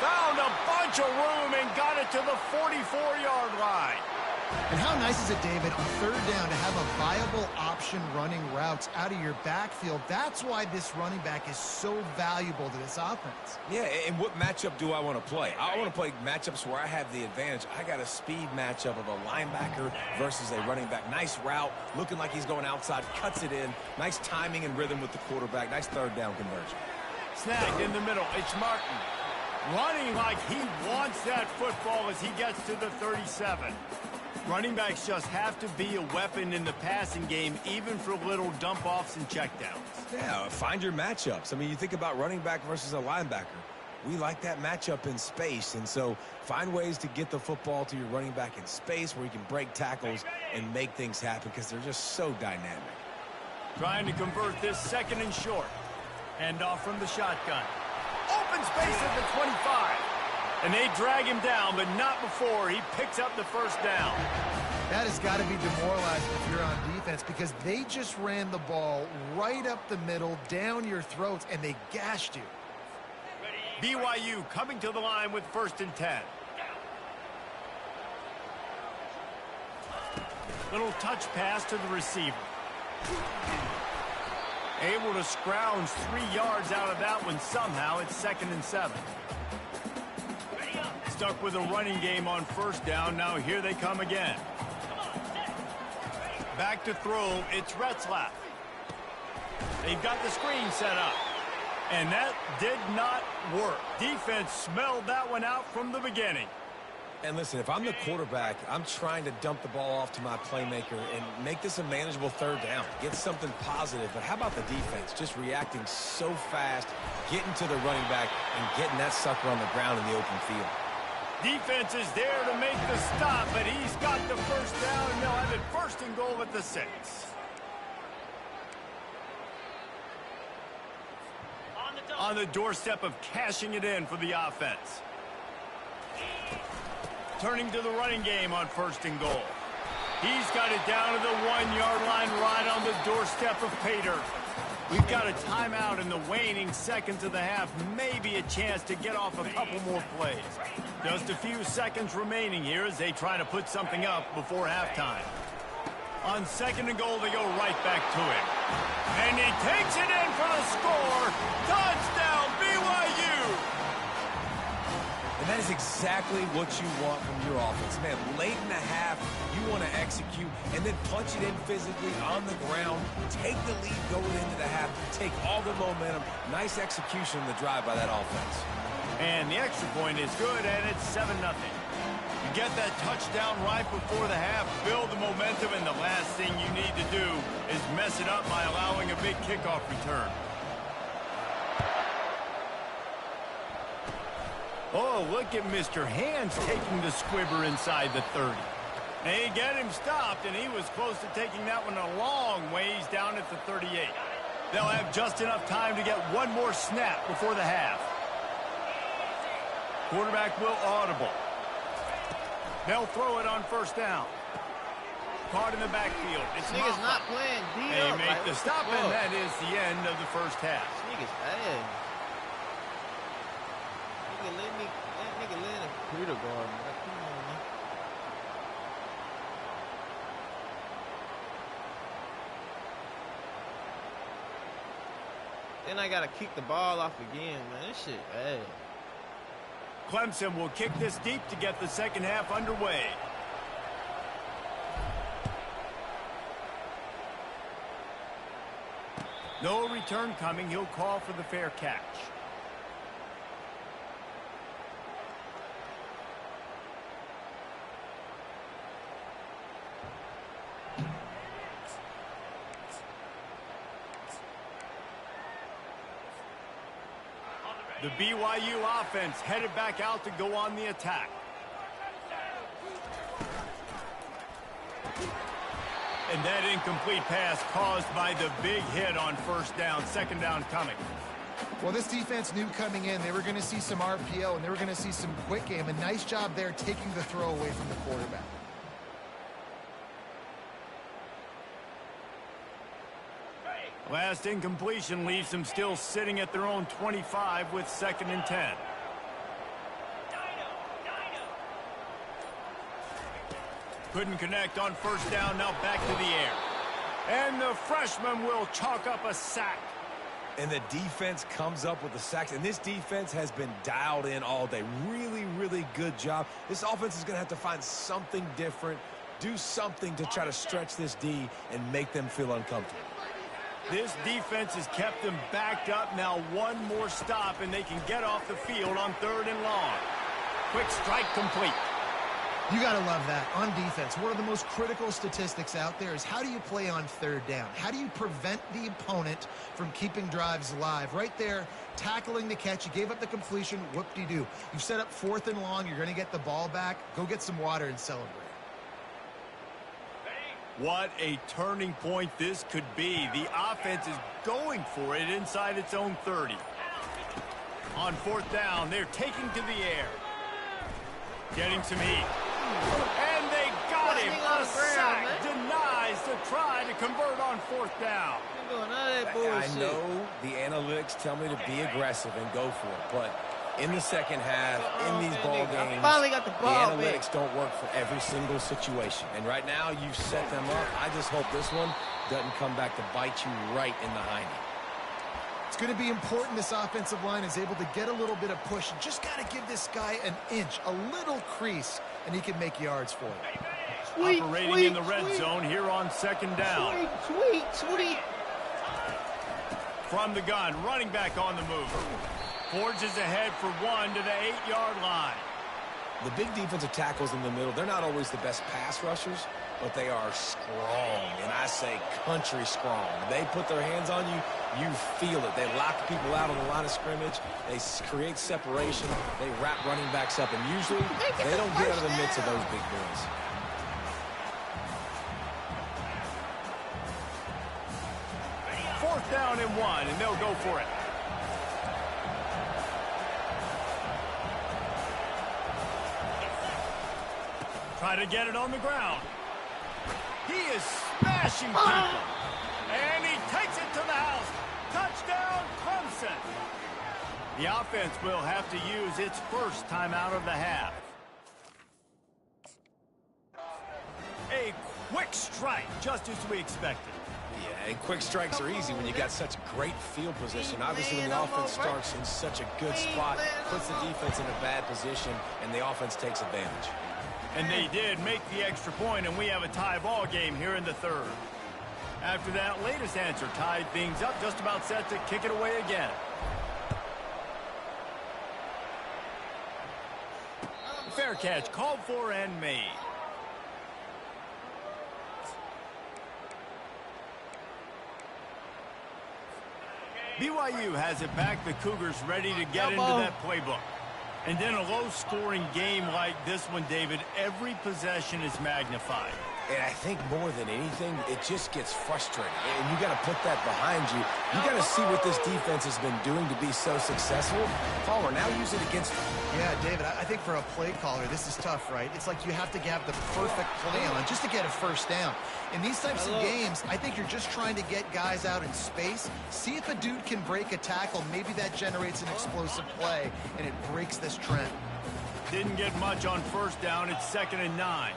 Found a bunch of room and got it to the 44-yard line. And how nice is it, David, on 3rd down to have a viable option running routes out of your backfield? That's why this running back is so valuable to this offense. Yeah, and what matchup do I want to play? I want to play matchups where I have the advantage. I got a speed matchup of a linebacker versus a running back. Nice route, looking like he's going outside, cuts it in. Nice timing and rhythm with the quarterback. Nice 3rd down conversion. Snagged in the middle. It's Martin. Running like he wants that football as he gets to the 37. Running backs just have to be a weapon in the passing game, even for little dump-offs and checkdowns. Yeah, find your matchups. I mean, you think about running back versus a linebacker. We like that matchup in space, and so find ways to get the football to your running back in space where you can break tackles and make things happen because they're just so dynamic. Trying to convert this 2nd and short. Hand off from the shotgun. Open space at the 25. And they drag him down, but not before he picks up the 1st down. That has got to be demoralizing if you're on defense because they just ran the ball right up the middle, down your throats, and they gashed you. BYU coming to the line with 1st and 10. Little touch pass to the receiver. Able to scrounge 3 yards out of that one somehow. It's 2nd and 7. stuck with a running game on first down. Now here they come again. Back to throw, it's Retzlaff. They've got the screen set up. And that did not work. Defense smelled that one out from the beginning. And listen, if I'm the quarterback, I'm trying to dump the ball off to my playmaker and make this a manageable third down. Get something positive. But how about the defense? Just reacting so fast, getting to the running back, and getting that sucker on the ground in the open field. Defense is there to make the stop, but he's got the first down, and they'll have it first and goal at the 6. On the doorstep of cashing it in for the offense. Turning to the running game on first and goal. He's got it down to the 1-yard line right on the doorstep of Pater. We've got a timeout in the waning seconds of the half. Maybe a chance to get off a couple more plays. Just a few seconds remaining here as they try to put something up before halftime. On second and goal, they go right back to him. And he takes it in for the score. Touchdown, BYU! And that is exactly what you want from your offense. Man, late in the half, you want to execute and then punch it in physically on the ground, take the lead going into the half, take all the momentum. Nice execution on the drive by that offense. And the extra point is good, and it's 7-0. You get that touchdown right before the half, build the momentum, and the last thing you need to do is mess it up by allowing a big kickoff return. Oh, look at Mr. Hands taking the squibber inside the 30. They get him stopped, and he was close to taking that one a long ways down at the 38. They'll have just enough time to get one more snap before the half. Quarterback will audible. They'll throw it on first down. Caught in the backfield. It's Niggas not playing D. They make the stop, and that is the end of the first half. Niggas ass. Nigga let him Peter guard, man. Come on, man. Then I gotta kick the ball off again, man. This shit ass. Clemson will kick this deep to get the second half underway. No return coming. He'll call for the fair catch. The BYU offense headed back out to go on the attack. And that incomplete pass caused by the big hit on first down. Second down coming. Well, this defense knew coming in they were going to see some RPO and they were going to see some quick game. A nice job there taking the throw away from the quarterback. Last incompletion leaves them still sitting at their own 25 with 2nd and 10. Couldn't connect on first down, now back to the air. And the freshman will chalk up a sack. And the defense comes up with the sacks. And this defense has been dialed in all day. Really, really good job. This offense is going to have to find something different, do something to try to stretch this D and make them feel uncomfortable. This defense has kept them backed up. Now one more stop, and they can get off the field on 3rd and long. Quick strike complete. You got to love that. On defense, one of the most critical statistics out there is how do you play on 3rd down? How do you prevent the opponent from keeping drives alive? Right there, tackling the catch. You gave up the completion. Whoop-de-doo. You've set up 4th and long. You're going to get the ball back. Go get some water and celebrate. What a turning point this could be. The offense is going for it inside its own 30. On 4th down, they're taking to the air. Getting some heat. And they got him. A sack denies the try to convert on 4th down. I know the analytics tell me to be aggressive and go for it, but in the second half, in these ball games, the analytics don't work for every single situation. And right now, you've set them up. I just hope this one doesn't come back to bite you right in the hiney. It's going to be important this offensive line is able to get a little bit of push. You just got to give this guy an inch, a little crease, and he can make yards for you. Operating in the red zone here on second down. Sweet. From the gun, running back on the move. Forges ahead for 1 to the 8-yard line. The big defensive tackles in the middle, they're not always the best pass rushers, but they are strong, and I say country strong. They put their hands on you, you feel it. They lock people out on the line of scrimmage. They create separation. They wrap running backs up, and usually they don't get out of the midst of those big boys. Fourth down and 1, and they'll go for it. Try to get it on the ground. He is smashing people. And he takes it to the house. Touchdown, Clemson. The offense will have to use its first timeout of the half. A quick strike, just as we expected. Yeah, and quick strikes are easy when you got such great field position. Obviously, when the offense starts in such a good spot, puts the defense in a bad position, and the offense takes advantage. And they did make the extra point, and we have a tie ball game here in the third. After that latest answer tied things up, just about set to kick it away again. Fair catch called for and made. BYU has it back. The Cougars ready to get into that playbook. And in a low-scoring game like this one, David, every possession is magnified. And I think more than anything, it just gets frustrating. And you got to put that behind you. You got to see what this defense has been doing to be so successful. Palmer, now use it against them. Yeah, David, I think for a play caller, this is tough, right? It's like you have to have the perfect play on just to get a first down. In these types of games, I think you're just trying to get guys out in space, see if a dude can break a tackle. Maybe that generates an explosive play, and it breaks this trend. Didn't get much on first down. It's 2nd and 9.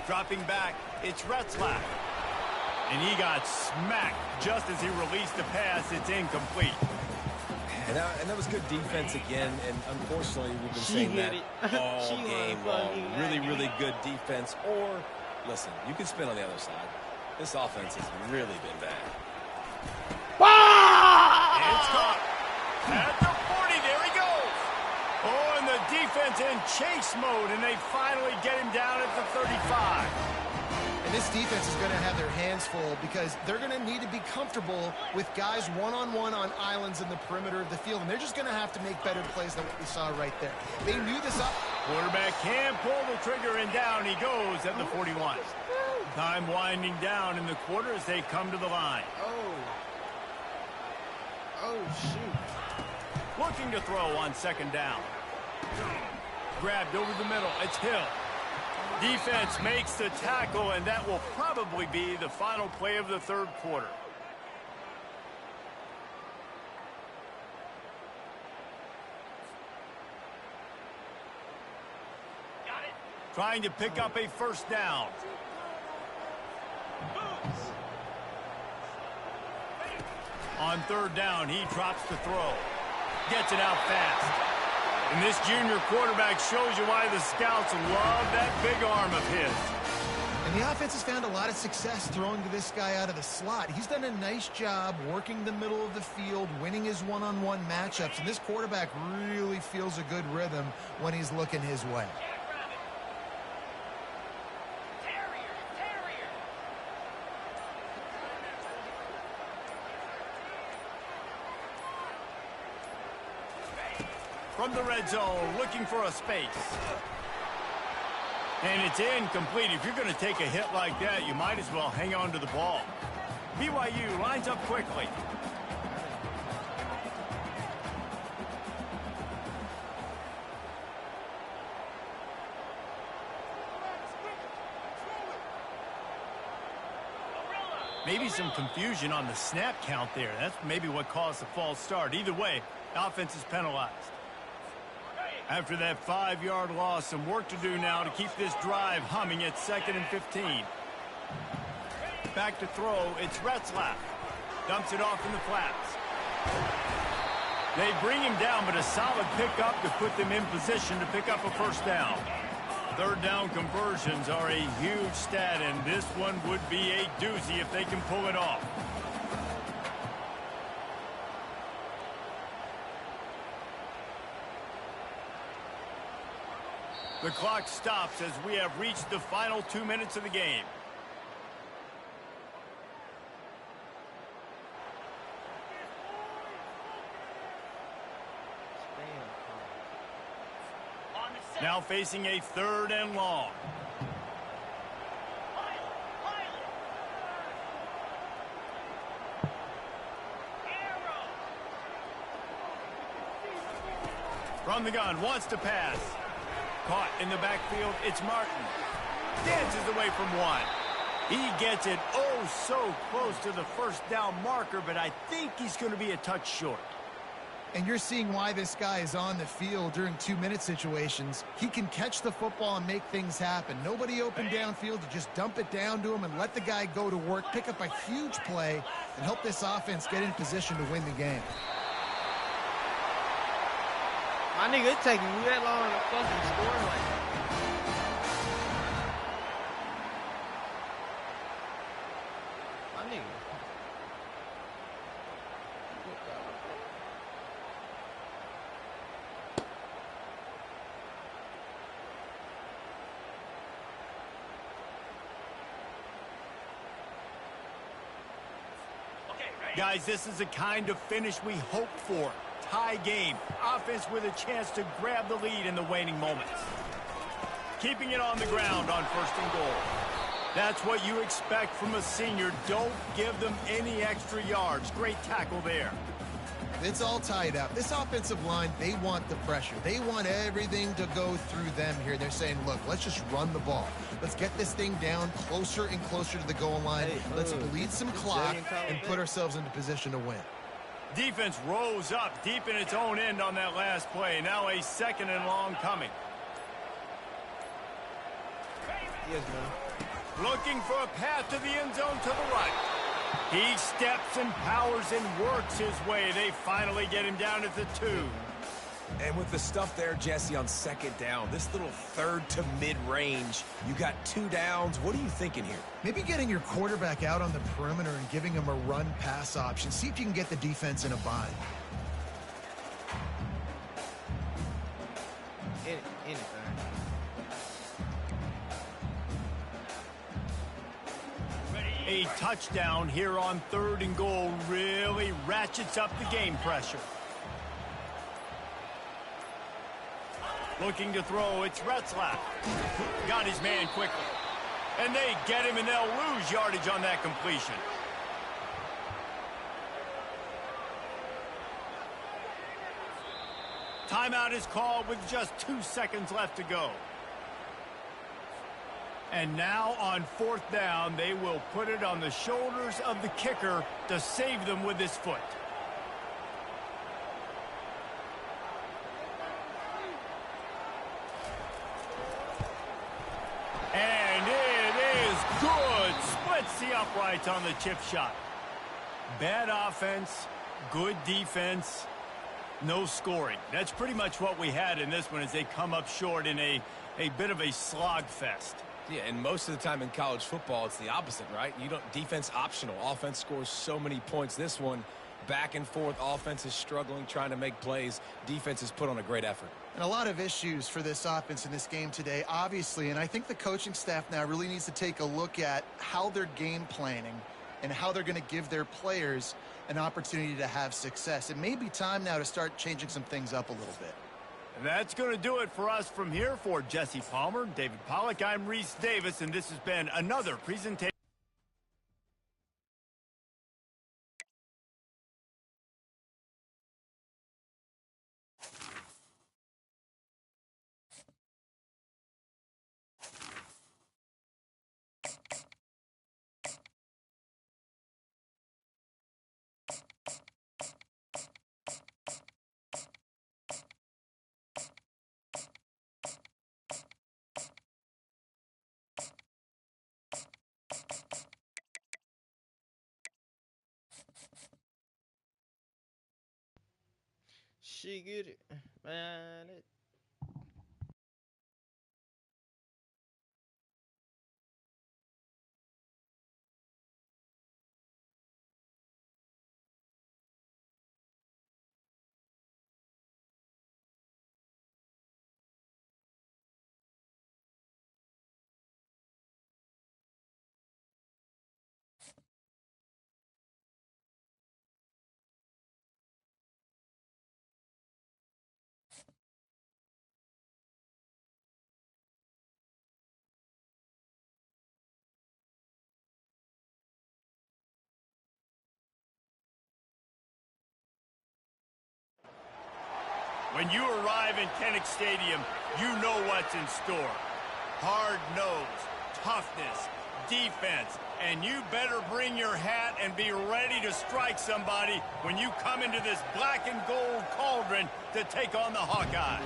Dropping back, it's Retzlaff. And he got smacked just as he released the pass. It's incomplete. And that was good defense again, and unfortunately we've been saying that all game long. Really, really good defense. Or, listen, you can spin on the other side. This offense has really been bad. It's caught. At the 40, there he goes. Oh, and the defense in chase mode, and they finally get him down at the 35. And this defense is going to have their hands full because they're going to need to be comfortable with guys one-on-one on islands in the perimeter of the field, and they're just going to have to make better plays than what we saw right there. They knew this up. Quarterback can pull the trigger, and down he goes at the 41. Time winding down in the quarter as they come to the line. Oh, shoot. Looking to throw on 2nd down. Grabbed over the middle. It's Hill. Defense makes the tackle, and that will probably be the final play of the third quarter. Trying to pick up a first down. On 3rd down, he drops the throw. Gets it out fast. And this junior quarterback shows you why the scouts love that big arm of his. And the offense has found a lot of success throwing to this guy out of the slot. He's done a nice job working the middle of the field, winning his one-on-one matchups, and this quarterback really feels a good rhythm when he's looking his way. From the red zone, looking for a space. And it's incomplete. If you're going to take a hit like that, you might as well hang on to the ball. BYU lines up quickly. Maybe some confusion on the snap count there. That's maybe what caused the false start. Either way, the offense is penalized. After that 5-yard loss, some work to do now to keep this drive humming at 2nd and 15. Back to throw, it's Retzlaff. Dumps it off in the flats. They bring him down, but a solid pickup to put them in position to pick up a first down. Third down conversions are a huge stat, and this one would be a doozy if they can pull it off. The clock stops as we have reached the final 2 minutes of the game. Now facing a 3rd and long. From the gun, wants to pass. Caught in the backfield, it's Martin. Dances away from one. He gets it oh so close to the first down marker, but I think he's going to be a touch short. And you're seeing why this guy is on the field during 2-minute situations. He can catch the football and make things happen. Nobody open downfield. You just dump it down to him and let the guy go to work, pick up a huge play, and help this offense get in position to win the game. My nigga, it taking you that long to fucking score like that. My nigga. Guys, this is the kind of finish we hope for. Tie game. Offense with a chance to grab the lead in the waning moments. Keeping it on the ground on 1st and goal. That's what you expect from a senior. Don't give them any extra yards. Great tackle there. It's all tied up. This offensive line, they want the pressure. They want everything to go through them here. They're saying, look, let's just run the ball. Let's get this thing down closer and closer to the goal line. Let's bleed some clock and put ourselves into position to win. Defense rose up deep in its own end on that last play. Now a 2nd and long coming. Yes, man. Looking for a path to the end zone to the right. He steps and powers and works his way. They finally get him down at the 2. And with the stuff there, Jesse, on 2nd down, this little 3rd to mid-range, you got 2 downs. What are you thinking here? Maybe getting your quarterback out on the perimeter and giving him a run-pass option. See if you can get the defense in a bind. Anything. A touchdown here on 3rd and goal really ratchets up the game pressure. Looking to throw, it's Retzlaff. Got his man quickly. And they get him, and they'll lose yardage on that completion. Timeout is called with just 2 seconds left to go. And now on 4th down, they will put it on the shoulders of the kicker to save them with his foot. And it is good. Splits the uprights on the chip shot. Bad offense, good defense, no scoring. That's pretty much what we had in this one as they come up short in a bit of a slog fest. Yeah, and most of the time in college football, it's the opposite, right? You don't defense optional. Offense scores so many points. This one, back and forth. Offense is struggling, trying to make plays. Defense has put on a great effort. And a lot of issues for this offense in this game today, obviously. And I think the coaching staff now really needs to take a look at how they're game planning and how they're going to give their players an opportunity to have success. It may be time now to start changing some things up a little bit. And that's going to do it for us from here. For Jesse Palmer, David Pollack, I'm Reese Davis, and this has been another presentation. She get it, man. When you arrive in Kinnick Stadium, you know what's in store. Hard nose, toughness, defense, and you better bring your hat and be ready to strike somebody when you come into this black and gold cauldron to take on the Hawkeyes.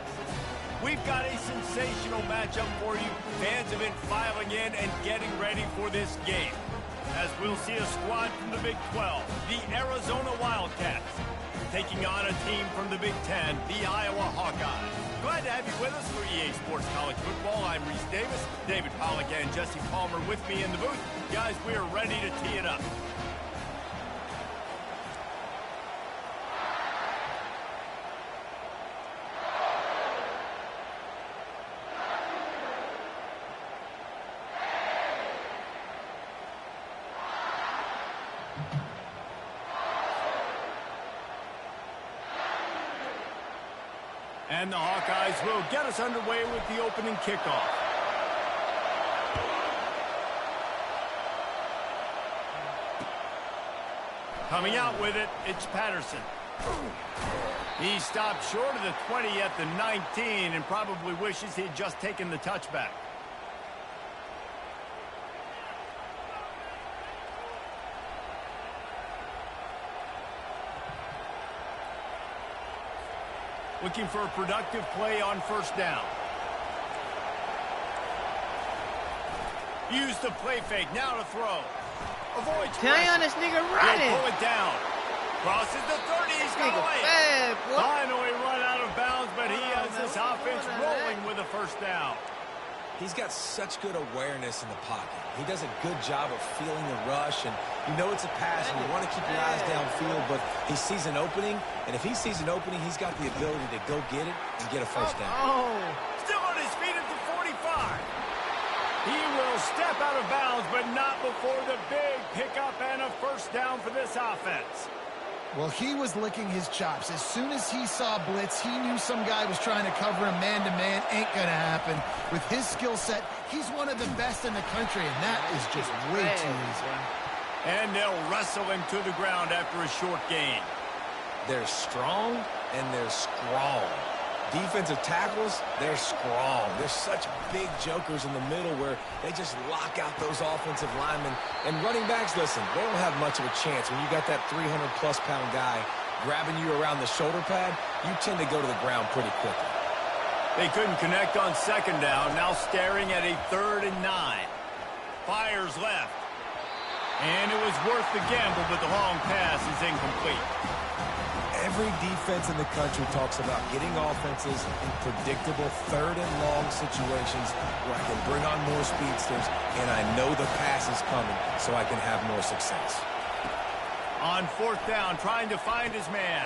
We've got a sensational matchup for you. Fans have been filing in and getting ready for this game, as we'll see a squad from the Big 12, the Arizona Wildcats, taking on a team from the Big 10, the Iowa Hawkeyes. Glad to have you with us for EA Sports College Football. I'm Reese Davis, David Pollack and Jesse Palmer with me in the booth. Guys, we are ready to tee it up. And the Hawkeyes will get us underway with the opening kickoff. Coming out with it, it's Patterson. He stopped short of the 20 at the 19 and probably wishes he'd just taken the touchback. Looking for a productive play on first down. Use the play fake. Now to throw. Avoids Damn, this nigga running. He'll pull it down. Crosses the 30. He's got away. Bad, boy. Finally run out of bounds, but he has this offense rolling with a first down. He's got such good awareness in the pocket. He does a good job of feeling the rush, and you know it's a pass, and you want to keep your eyes downfield, but he sees an opening, and if he sees an opening, he's got the ability to go get it and get a first down. Oh. Still on his feet at the 45. He will step out of bounds, but not before the big pickup and a first down for this offense. Well, he was licking his chops. As soon as he saw blitz, he knew some guy was trying to cover him man-to-man. Ain't going to happen. With his skill set, he's one of the best in the country, and that is just way too easy. And they'll wrestle him to the ground after a short gain. They're strong, and they're strong. Defensive tackles, they're strong. They're such big jokers in the middle where they just lock out those offensive linemen. And running backs, listen, they don't have much of a chance. When you got that 300-plus pound guy grabbing you around the shoulder pad, you tend to go to the ground pretty quickly. They couldn't connect on second down. Now staring at a 3rd and 9. Fires left. And it was worth the gamble, but the long pass is incomplete. Every defense in the country talks about getting offenses in predictable 3rd and long situations where I can bring on more speedsters and I know the pass is coming so I can have more success. On 4th down, trying to find his man.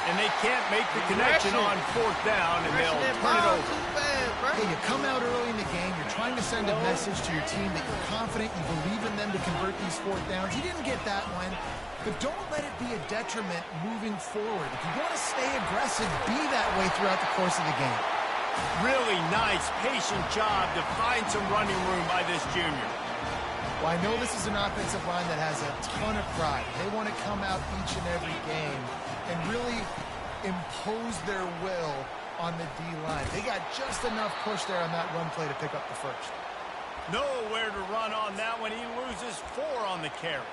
And they can't make the connection on 4th down, and they'll turn it over. Hey, you come out early in the game, you're trying to send a message to your team that you're confident, you believe in them to convert these 4th downs. You didn't get that one. But don't let it be a detriment moving forward. If you want to stay aggressive, be that way throughout the course of the game. Really nice, patient job to find some running room by this junior. Well, I know this is an offensive line that has a ton of pride. They want to come out each and every game and really impose their will on the D-line. They got just enough push there on that run play to pick up the first. Nowhere to run on that one. He loses 4 on the carry.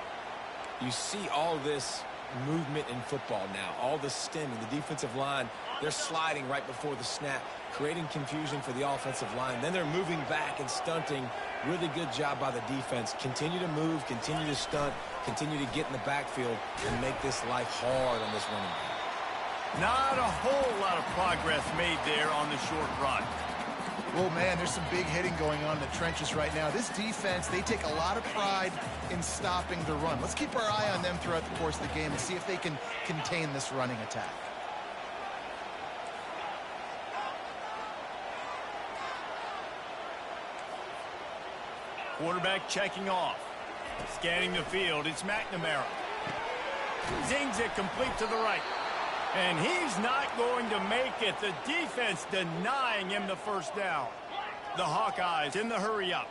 You see all this movement in football now, all the stemming, the defensive line, they're sliding right before the snap, creating confusion for the offensive line. Then they're moving back and stunting. Really good job by the defense. Continue to move, continue to stunt, continue to get in the backfield and make this life hard on this running back. Not a whole lot of progress made there on the short run. Oh, man, there's some big hitting going on in the trenches right now. This defense, they take a lot of pride in stopping the run. Let's keep our eye on them throughout the course of the game and see if they can contain this running attack. Quarterback checking off. Scanning the field, it's McNamara. Zings it complete to the right. And he's not going to make it. The defense denying him the first down. The Hawkeyes in the hurry up.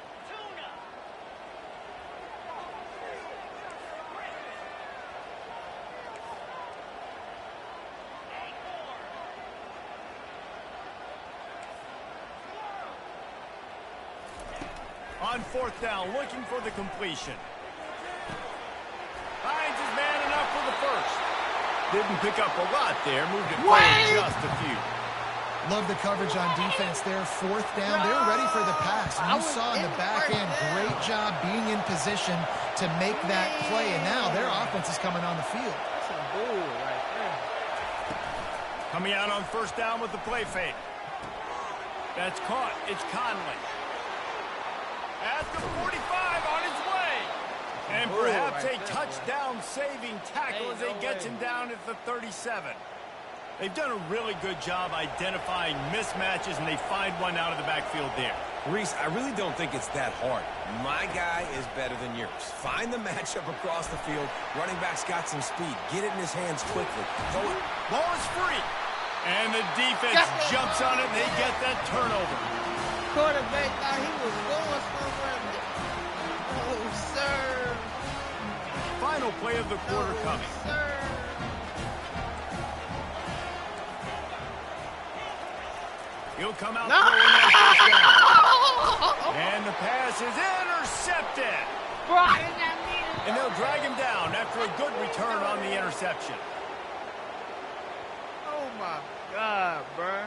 On fourth down, looking for the completion. Finds his man enough for the first. Didn't pick up a lot there. Moved it forward just a few. Love the coverage on defense there. Fourth down, they're ready for the pass. And you saw in the back end, great job being in position to make that play. And now their offense is coming on the field. That's a bull right there. Coming out on first down with the play fake. That's caught. It's Conley. At the 45 on his way. And perhaps a touchdown-saving tackle as they get him down at the 37. They've done a really good job identifying mismatches, and they find one out of the backfield there. Reese, I really don't think it's that hard. My guy is better than yours. Find the matchup across the field. Running back's got some speed. Get it in his hands quickly. Throw it. Ball is free. And the defense jumps on it, and they get that turnover. Quarterback thought he was going somewhere. Oh, sir. Final play of the quarter coming. Sir. He'll come out throwing that first down. And the pass is intercepted. And they'll drag him down after a good return on the interception. Oh, my God, bro.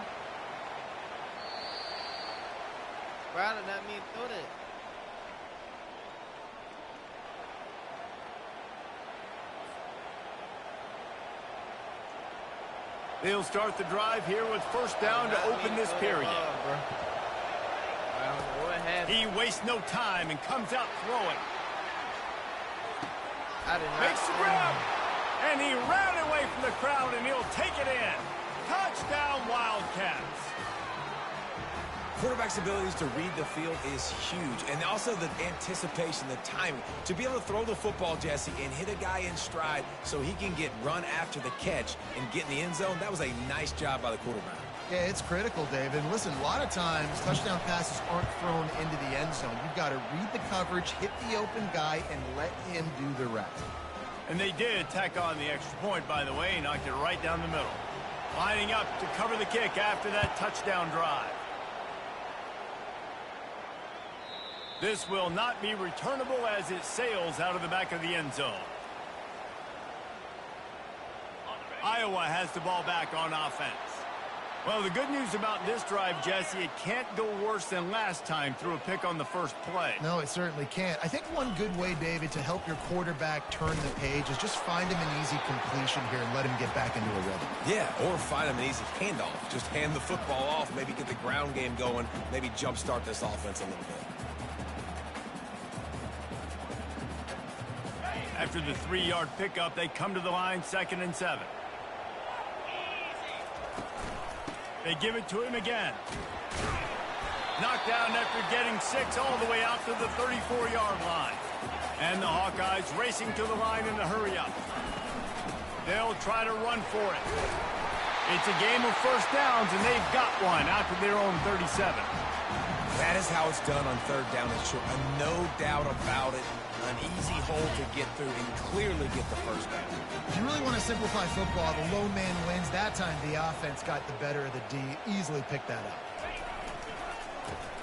Bro, did not mean to throw that. They'll start the drive here with first down to open this period. He wastes no time and comes out throwing. Makes the grab. And he ran away from the crowd, and he'll take it in. Touchdown, Wildcats. Quarterback's abilities to read the field is huge, and also the anticipation, the timing. To be able to throw the football, Jesse, and hit a guy in stride so he can get run after the catch and get in the end zone, that was a nice job by the quarterback. Yeah, it's critical, David. And listen, a lot of times touchdown passes aren't thrown into the end zone. You've got to read the coverage, hit the open guy, and let him do the rest. And they did tack on the extra point, by the way, knocked it right down the middle. Lining up to cover the kick after that touchdown drive. This will not be returnable as it sails out of the back of the end zone. Iowa has the ball back on offense. Well, the good news about this drive, Jesse, it can't go worse than last time through a pick on the first play. No, it certainly can't. I think one good way, David, to help your quarterback turn the page is just find him an easy completion here and let him get back into a rhythm. Yeah, or find him an easy handoff. Just hand the football off, maybe get the ground game going, maybe jumpstart this offense a little bit. After the 3-yard pickup, they come to the line, 2nd and 7. They give it to him again. Knocked down after getting 6 all the way out to the 34-yard line. And the Hawkeyes racing to the line in a hurry-up. They'll try to run for it. It's a game of first downs, and they've got one out to their own 37. That is how it's done on third down and short. No doubt about it. An easy hole to get through and clearly get the first down. If you really want to simplify football, the lone man wins. That time the offense got the better of the D. Easily picked that up.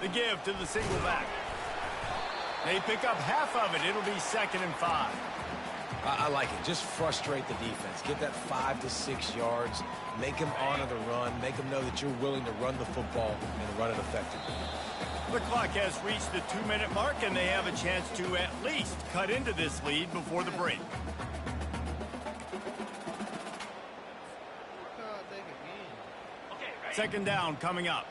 The give to the single back. They pick up half of it. It'll be 2nd and 5. I like it. Just frustrate the defense. Get that 5 to 6 yards. Make them honor the run. Make them know that you're willing to run the football and run it effectively. The clock has reached the 2-minute mark, and they have a chance to at least cut into this lead before the break. Second down coming up.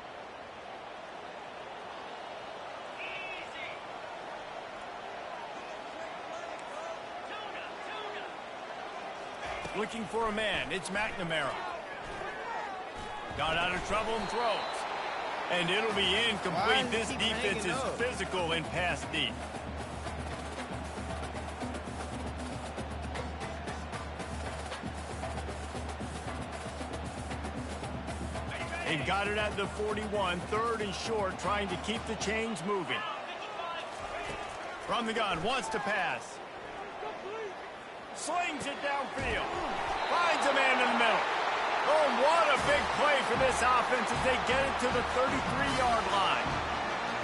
Looking for a man. It's McNamara. Got out of trouble and throws. And it'll be incomplete. This defense is physical in pass deep. They've got it at the 41, third and short, trying to keep the chains moving. From the gun, wants to pass. Slings it downfield. Finds a man in the middle. Oh, what a big play for this offense as they get it to the 33-yard line.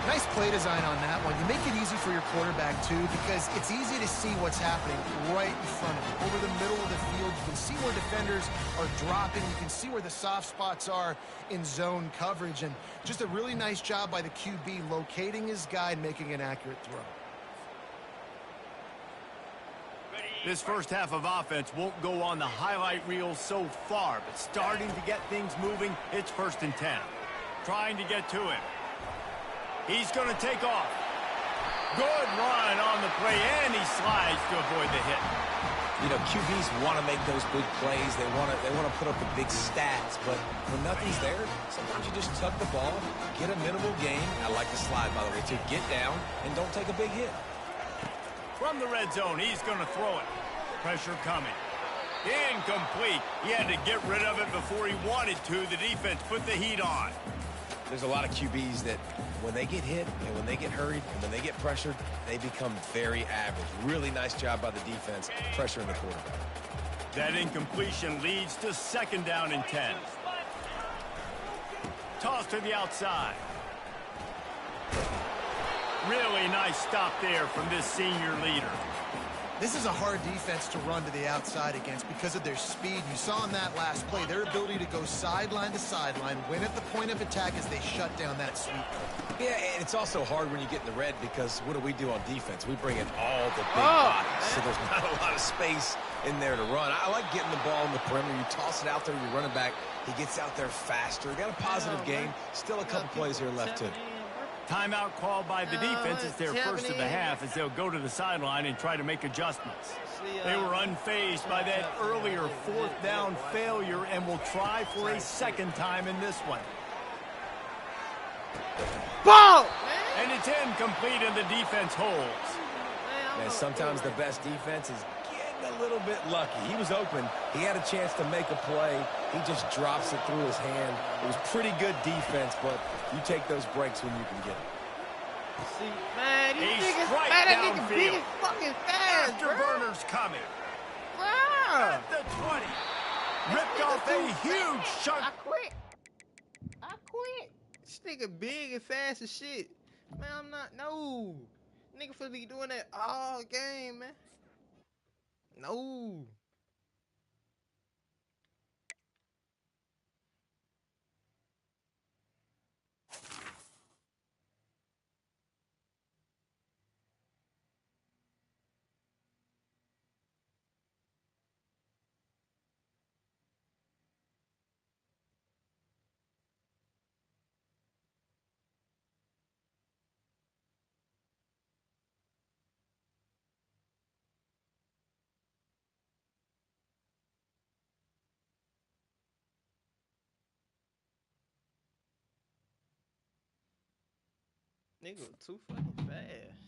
Nice play design on that one. You make it easy for your quarterback, too, because it's easy to see what's happening right in front of you. Over the middle of the field, you can see where defenders are dropping. You can see where the soft spots are in zone coverage. And just a really nice job by the QB locating his guy and making an accurate throw. This first half of offense won't go on the highlight reel so far, but starting to get things moving, it's 1st and 10. Trying to get to him. He's going to take off. Good run on the play, and he slides to avoid the hit. You know, QBs want to make those big plays. They want to put up the big stats, but when nothing's there, sometimes you just tuck the ball, get a minimal gain. I like the slide, by the way, to get down and don't take a big hit. From the red zone, he's going to throw it. Pressure coming. Incomplete. He had to get rid of it before he wanted to. The defense put the heat on. There's a lot of QBs that when they get hit and when they get hurried and when they get pressured, they become very average. Really nice job by the defense pressuring the quarterback. That incompletion leads to 2nd down and 10. Toss to the outside. Really nice stop there from this senior leader. This is a hard defense to run to the outside against because of their speed. You saw in that last play, their ability to go sideline to sideline, win at the point of attack as they shut down that sweep. Yeah, and it's also hard when you get in the red because what do on defense? We bring in all the big bodies, so there's not a lot of space in there to run. I like getting the ball in the perimeter. You toss it out there, you're running back. He gets out there faster. Got a positive game. Still a couple plays here left, too. Timeout called by the defense. It's their first of the half as they'll go to the sideline and try to make adjustments. They were unfazed by that earlier 4th down failure and will try for a 2nd time in this one. Ball! And it's incomplete and the defense holds. Man, sometimes the best defense is getting a little bit lucky. He was open. He had a chance to make a play. He just drops it through his hand. It was pretty good defense, but you take those breaks when you can get it. See, man, these niggas, right man, that nigga downfield. big as fucking fast, bro. Afterburners coming. Wow. At the 20. Ripped off a huge chunk. I quit. This nigga big and fast as shit. Man, I'm not, no. Nigga finna be doing that all game, man. No. Nigga too fucking fast.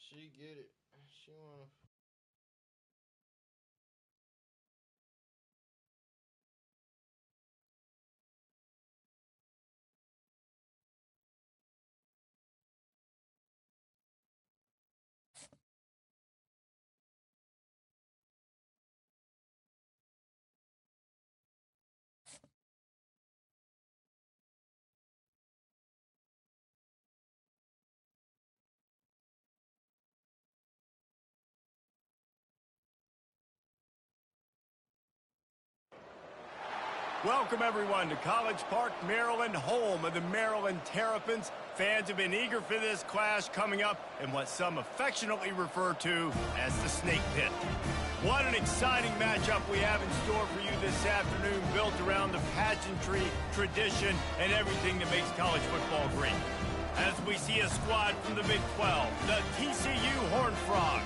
She get it. She wanna Welcome, everyone, to College Park, Maryland, home of the Maryland Terrapins. Fans have been eager for this clash coming up in what some affectionately refer to as the Snake Pit. What an exciting matchup we have in store for you this afternoon, built around the pageantry, tradition, and everything that makes college football great. As we see a squad from the Big 12, the TCU Horned Frogs,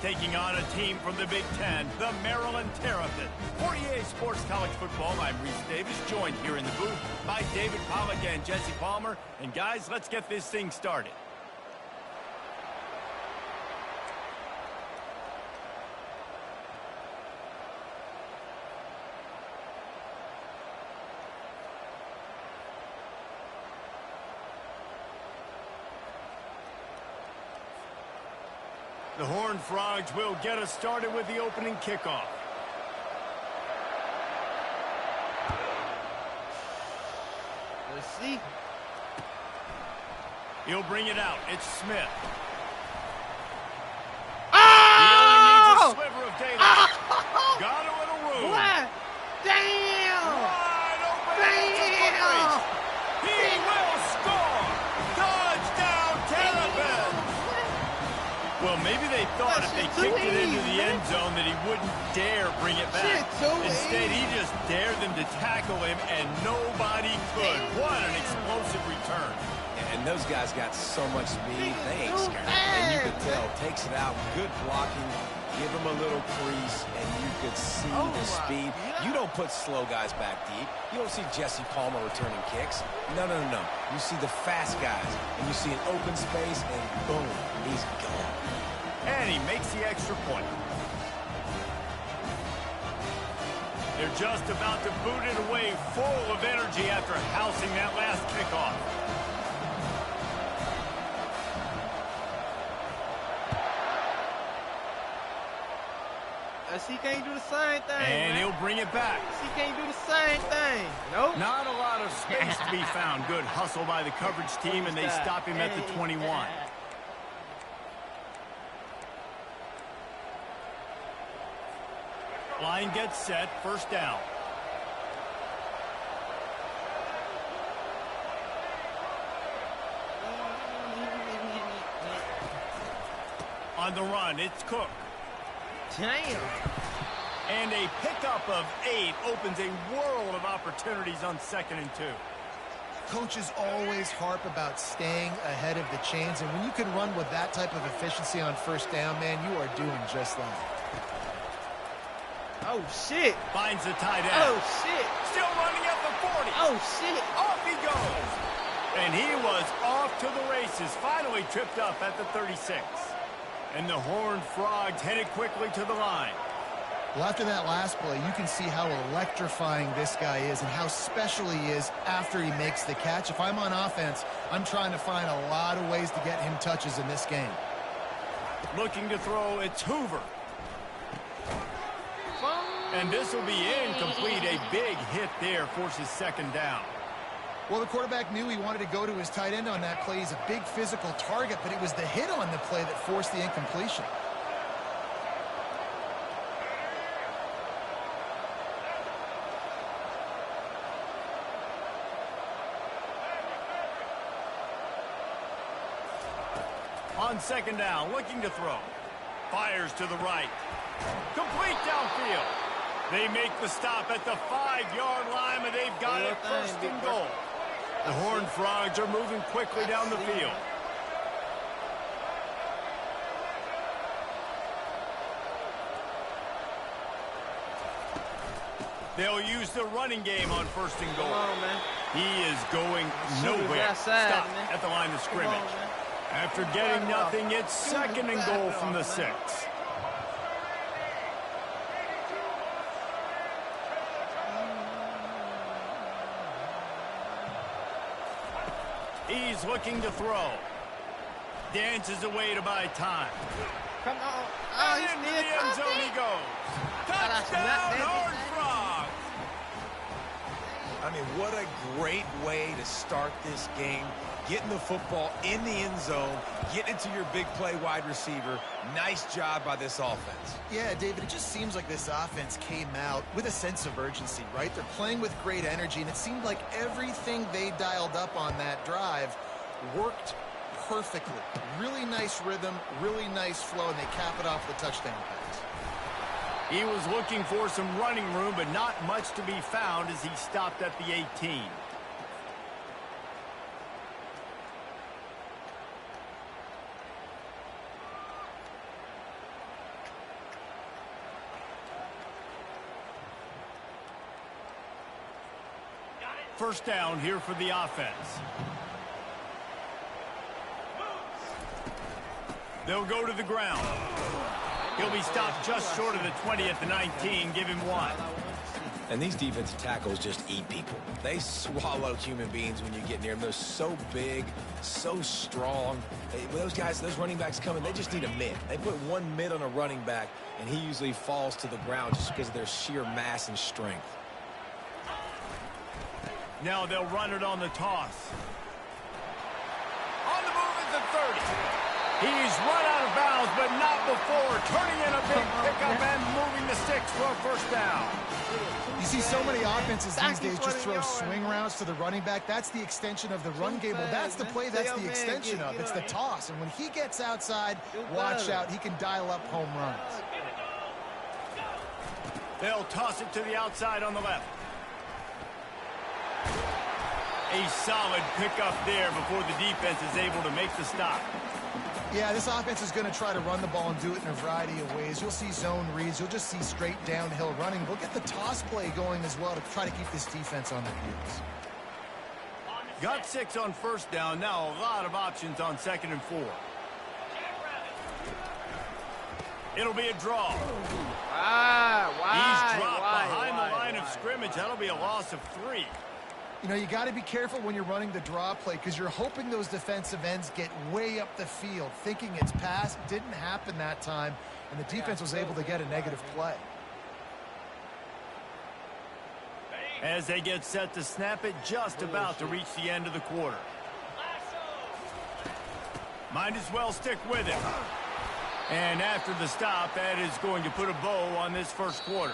taking on a team from the Big 10, the Maryland Terrapins. For EA Sports College Football, I'm Reese Davis, joined here in the booth by David Pollack and Jesse Palmer. And guys, let's get this thing started. The Horned Frogs will get us started with the opening kickoff. Let's see. He'll bring it out. It's Smith. Oh! He only needs a sliver of daylight. Got a little room. What? Damn! Wide open. Damn! He will score. Touchdown, Terrapins. Well, maybe they thought if they kicked it into the end zone that he wouldn't dare bring it back. Instead, he just dared them to tackle him, and nobody could. What an explosive return. And those guys got so much speed, they ain't scared. And you could tell, takes it out, good blocking, give them a little crease, and you could see the speed. You don't put slow guys back deep. You don't see Jesse Palmer returning kicks. No. You see the fast guys, and you see an open space, and boom, he's gone. And he makes the extra point. They're just about to boot it away, full of energy after housing that last kickoff. He can't do the same thing. And he'll bring it back. He can't do the same thing. Nope. Not a lot of space to be found. Good hustle by the coverage team, and they stop him at the 21. Line gets set, first down. On the run, it's Cook. Damn. And a pickup of 8 opens a world of opportunities on 2nd and 2. Coaches always harp about staying ahead of the chains, and when you can run with that type of efficiency on first down, man, you are doing just that. Oh, shit. Finds the tight end. Oh, shit. Still running at the 40. Oh, shit. Off he goes. And he was off to the races, finally tripped up at the 36. And the Horned Frogs headed quickly to the line. Well, after that last play, you can see how electrifying this guy is and how special he is after he makes the catch. If I'm on offense, I'm trying to find a lot of ways to get him touches in this game. Looking to throw, it's Hoover. And this will be incomplete. A big hit there forces 2nd down. Well, the quarterback knew he wanted to go to his tight end on that play. He's a big physical target, but it was the hit on the play that forced the incompletion. On 2nd down, looking to throw. Fires to the right. Complete downfield. They make the stop at the 5-yard line, but they've got it 1st and goal. The Horned Frogs are moving quickly down the field. They'll use the running game on 1st and goal. Come on, man. He is going nowhere. Stop at the line of scrimmage. After getting nothing, it's 2nd and goal from the 6. He's looking to throw. Dances away to buy time. Come on. Oh, he's into near the end zone he goes. Touchdown, Horned Frogs. I mean, what a great way to start this game. Getting the football in the end zone, getting it to your big play wide receiver. Nice job by this offense. Yeah, David, it just seems like this offense came out with a sense of urgency, right? They're playing with great energy, and it seemed like everything they dialed up on that drive worked perfectly. Really nice rhythm, really nice flow, and they cap it off with a touchdown pass. He was looking for some running room, but not much to be found as he stopped at the 18. First down here for the offense. They'll go to the ground. He'll be stopped just short of the 20 at the 19. Give him 1. And these defensive tackles just eat people. They swallow human beings when you get near them. They're so big, so strong. When those guys, those running backs coming, they just need a mid. They put one mid on a running back, and he usually falls to the ground just because of their sheer mass and strength. Now they'll run it on the toss. On the move at the 30. He's run out of bounds, but not before turning in a big pickup and moving the sticks for a first down. You see so many offenses these days just throw swing routes to the running back. That's the extension of the run game. Well, that's the play that's the extension of. It's the toss. And when he gets outside, watch out. He can dial up home runs. They'll toss it to the outside on the left. A solid pickup there before the defense is able to make the stop. Yeah, this offense is going to try to run the ball and do it in a variety of ways. You'll see zone reads. You'll just see straight downhill running. We'll get the toss play going as well to try to keep this defense on their heels. Got 6 on first down. Now a lot of options on 2nd and 4. It'll be a draw. He's dropped behind the line of scrimmage. That'll be a loss of 3. You know, you got to be careful when you're running the draw play because you're hoping those defensive ends get way up the field, thinking it's pass. Didn't happen that time, and the defense was able to get a negative play. As they get set to snap it, just about to reach the end of the quarter. Might as well stick with it. And after the stop, that is going to put a bow on this first quarter.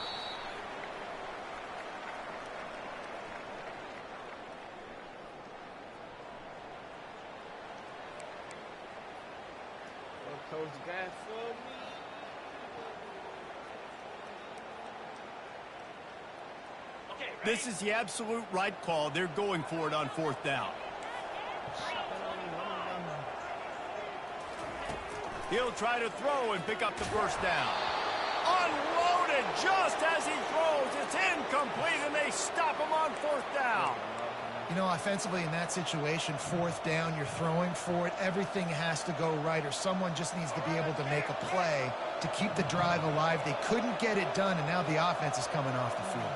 This is the absolute right call. They're going for it on 4th down. He'll try to throw and pick up the first down. Unloaded just as he throws. It's incomplete, and they stop him on 4th down. You know, offensively in that situation, 4th down, you're throwing for it. Everything has to go right, or someone just needs to be able to make a play to keep the drive alive. They couldn't get it done, and now the offense is coming off the field.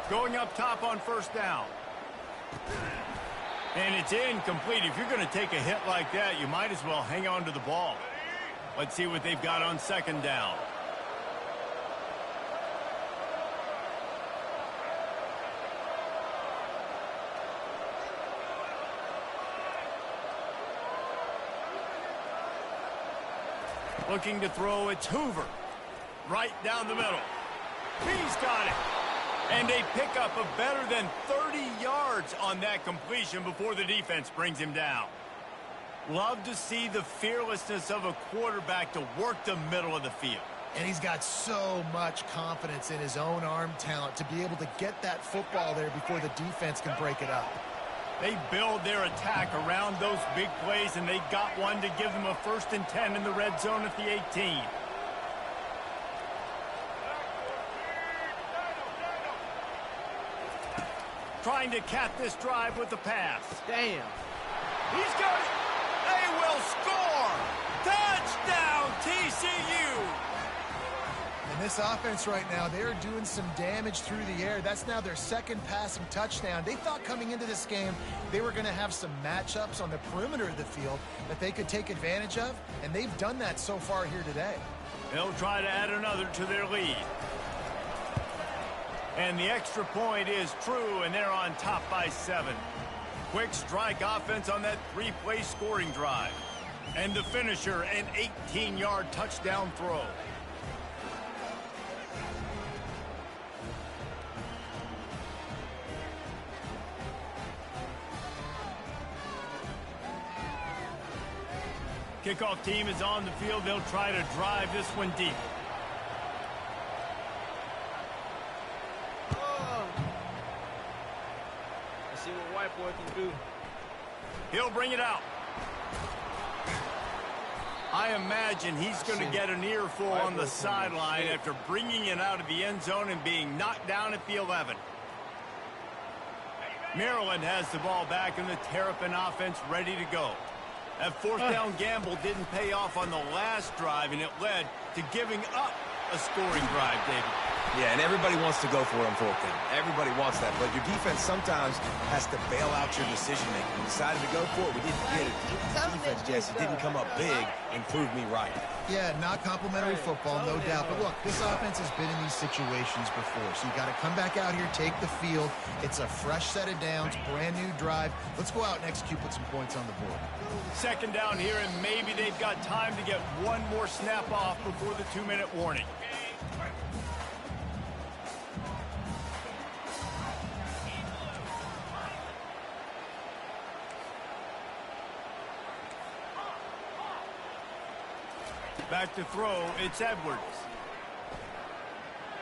Going up top on 1st down. And it's incomplete. If you're going to take a hit like that, you might as well hang on to the ball. Let's see what they've got on 2nd down. Looking to throw, it's Hoover. Right down the middle. He's got it. And a pickup of better than 30 yards on that completion before the defense brings him down. Love to see the fearlessness of a quarterback to work the middle of the field. And he's got so much confidence in his own arm talent to be able to get that football there before the defense can break it up. They build their attack around those big plays, and they got one to give them a 1st and 10 in the red zone at the 18. Trying to cap this drive with the pass. Damn. He's got it. They will score. Touchdown, TCU. And this offense right now, they are doing some damage through the air. That's now their second passing touchdown. They thought coming into this game they were going to have some matchups on the perimeter of the field that they could take advantage of, and they've done that so far here today. They'll try to add another to their lead. And the extra point is true, and they're on top by 7. Quick strike offense on that 3-play scoring drive. And the finisher, an 18-yard touchdown throw. Kickoff team is on the field. They'll try to drive this one deep. Let's see what White Boy can do. He'll bring it out. I imagine he's going to get an earful on the sideline after bringing it out of the end zone and being knocked down at the 11. Maryland has the ball back and the Terrapin offense ready to go. That fourth down gamble didn't pay off on the last drive, and it led to giving up a scoring drive, David. Yeah, and everybody wants to go for it on fourth down. Everybody wants that, but your defense sometimes has to bail out your decision-making. We decided to go for it. We didn't get it. Defense, Jesse, didn't come up big and prove me right. Yeah, not complimentary football, no doubt. But look, this offense has been in these situations before, so you got to come back out here, take the field. It's a fresh set of downs, brand new drive. Let's go out and execute, put some points on the board. Second down here, and maybe they've got time to get one more snap off before the 2-minute warning. Back to throw, it's Edwards.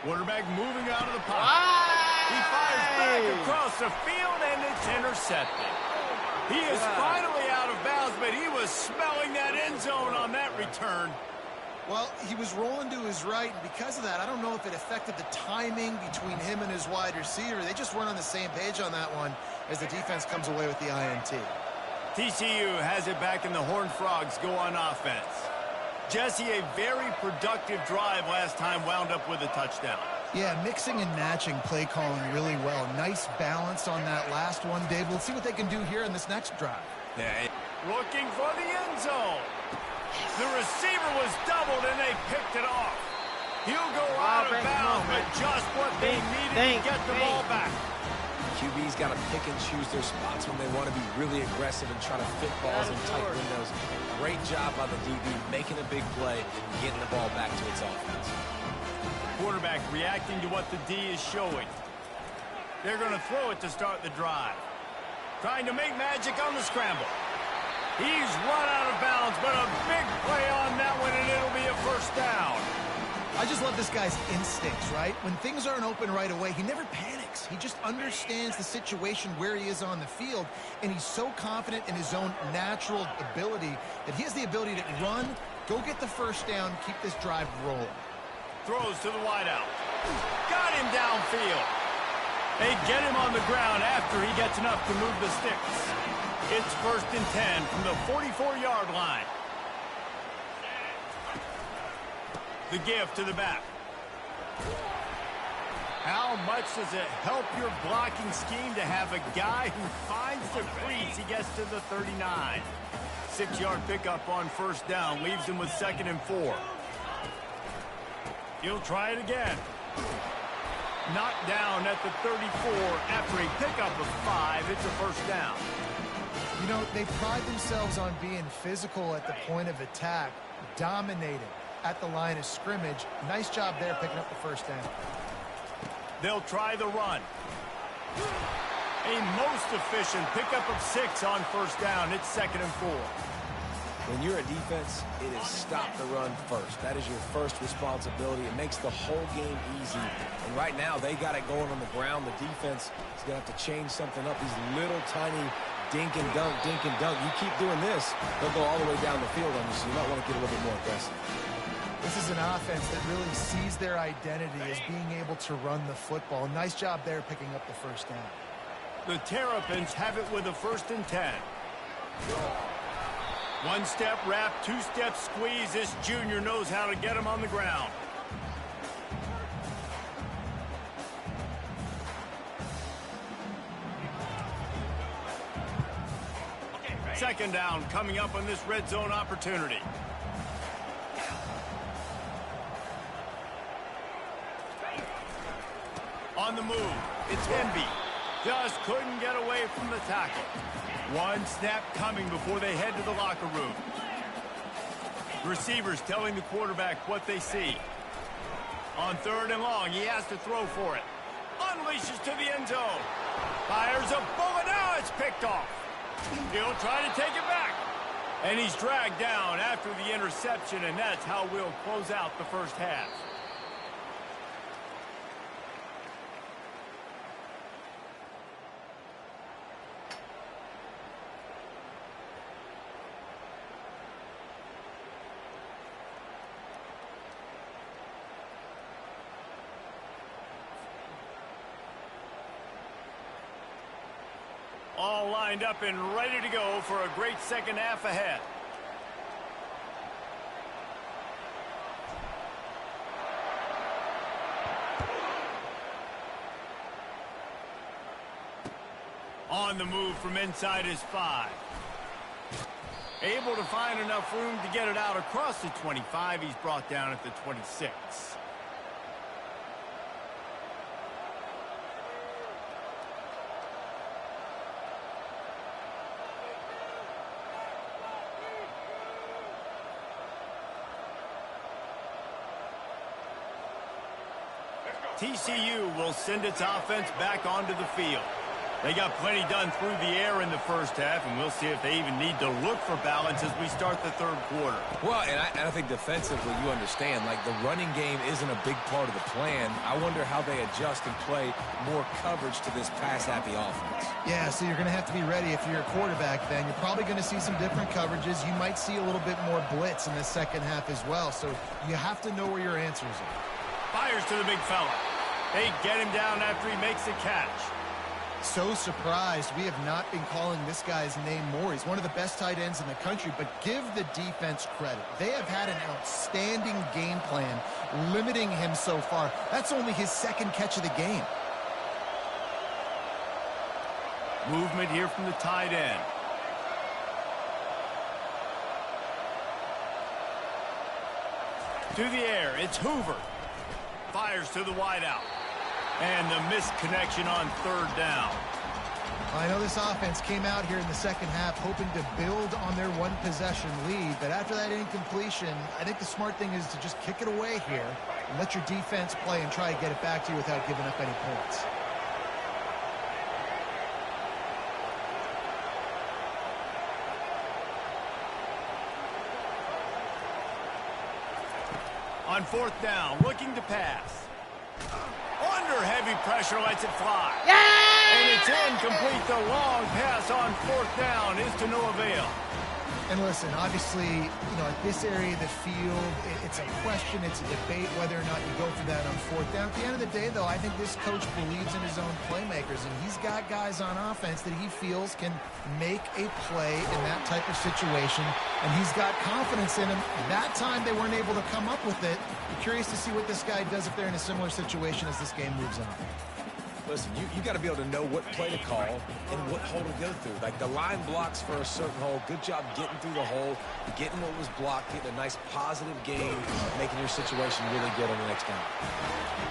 Quarterback moving out of the pocket. He fires back across the field, and it's intercepted. He is finally out of bounds, but he was smelling that end zone on that return. Well, he was rolling to his right, and because of that, I don't know if it affected the timing between him and his wide receiver. They just weren't on the same page on that one as the defense comes away with the INT. TCU has it back, and the Horned Frogs go on offense. Jesse, a very productive drive last time wound up with a touchdown. Yeah, mixing and matching play calling really well. Nice balance on that last one, Dave. Let's see what they can do here in this next drive. Yeah, looking for the end zone. The receiver was doubled, and they picked it off. He'll go out of bounds, but just what they needed to get the ball back. QB's got to pick and choose their spots when they want to be really aggressive and try to fit balls in tight windows. Great job by the DB making a big play and getting the ball back to its offense. Quarterback reacting to what the D is showing. They're going to throw it to start the drive. Trying to make magic on the scramble. He's run out of bounds, but a big play on that one, and it'll be a first down. I just love this guy's instincts, right? When things aren't open right away, he never panics. He just understands the situation where he is on the field, and he's so confident in his own natural ability that he has the ability to run, go get the first down, keep this drive rolling. Throws to the wideout. Got him downfield. They get him on the ground after he gets enough to move the sticks. It's 1st and 10 from the 44-yard line. The give to the back. How much does it help your blocking scheme to have a guy who finds the crease? He gets to the 39. 6-yard pickup on first down leaves him with 2nd and 4. He'll try it again. Knocked down at the 34 after a pickup of 5. It's a first down. You know, they pride themselves on being physical at the point of attack, dominating at the line of scrimmage. Nice job there picking up the first down. They'll try the run. A most efficient pickup of 6 on first down. It's 2nd and 4. When you're a defense, it is stop the run first. That is your first responsibility. It makes the whole game easy. And right now, they got it going on the ground. The defense is going to have to change something up. These little tiny dink and dunk, dink and dunk. You keep doing this, they'll go all the way down the field on you, so you might want to get a little bit more aggressive. This is an offense that really sees their identity as being able to run the football. Nice job there picking up the first down. The Terrapins have it with a 1st and 10. 1-step wrap, 2-step squeeze. This junior knows how to get him on the ground. second down coming up on this red zone opportunity. On the move, it's Envy. Just couldn't get away from the tackle. One snap coming before they head to the locker room. Receivers telling the quarterback what they see. On 3rd and long, he has to throw for it. Unleashes to the end zone. Fires a bullet. Now it's picked off. He'll try to take it back. And he's dragged down after the interception, and that's how we'll close out the first half. All lined up and ready to go for a great second half ahead. On the move from inside his 5. Able to find enough room to get it out across the 25. He's brought down at the 26. TCU will send its offense back onto the field. They got plenty done through the air in the first half, and we'll see if they even need to look for balance as we start the third quarter. Well, and I think defensively, you understand, like the running game isn't a big part of the plan. I wonder how they adjust and play more coverage to this pass-happy offense. Yeah, so you're going to have to be ready if you're a quarterback then. You're probably going to see some different coverages. You might see a little bit more blitz in the second half as well, so you have to know where your answers are. Fires to the big fella. They get him down after he makes the catch. So surprised we have not been calling this guy's name more. He's one of the best tight ends in the country, but give the defense credit. They have had an outstanding game plan limiting him so far. That's only his second catch of the game. Movement here from the tight end. To the air, it's Hoover. Fires to the wideout. And the missed connection on 3rd down. I know this offense came out here in the second half hoping to build on their one-possession lead, but after that incompletion, I think the smart thing is to just kick it away here and let your defense play and try to get it back to you without giving up any points. On 4th down, looking to pass. Under heavy pressure, lets it fly. Yeah! And it's incomplete. The long pass on 4th down is to no avail. And listen, obviously, at this area of the field, it's a question, it's a debate whether or not you go for that on 4th down. At the end of the day, though, I think this coach believes in his own playmakers, and he's got guys on offense that he feels can make a play in that type of situation, and he's got confidence in him. That time, they weren't able to come up with it. I'm curious to see what this guy does if they're in a similar situation as this game moves on. Listen, you got to be able to know what play to call and what hole to go through. Like the line blocks for a certain hole. Good job getting through the hole, getting what was blocked, getting a nice positive gain, making your situation really good on the next down.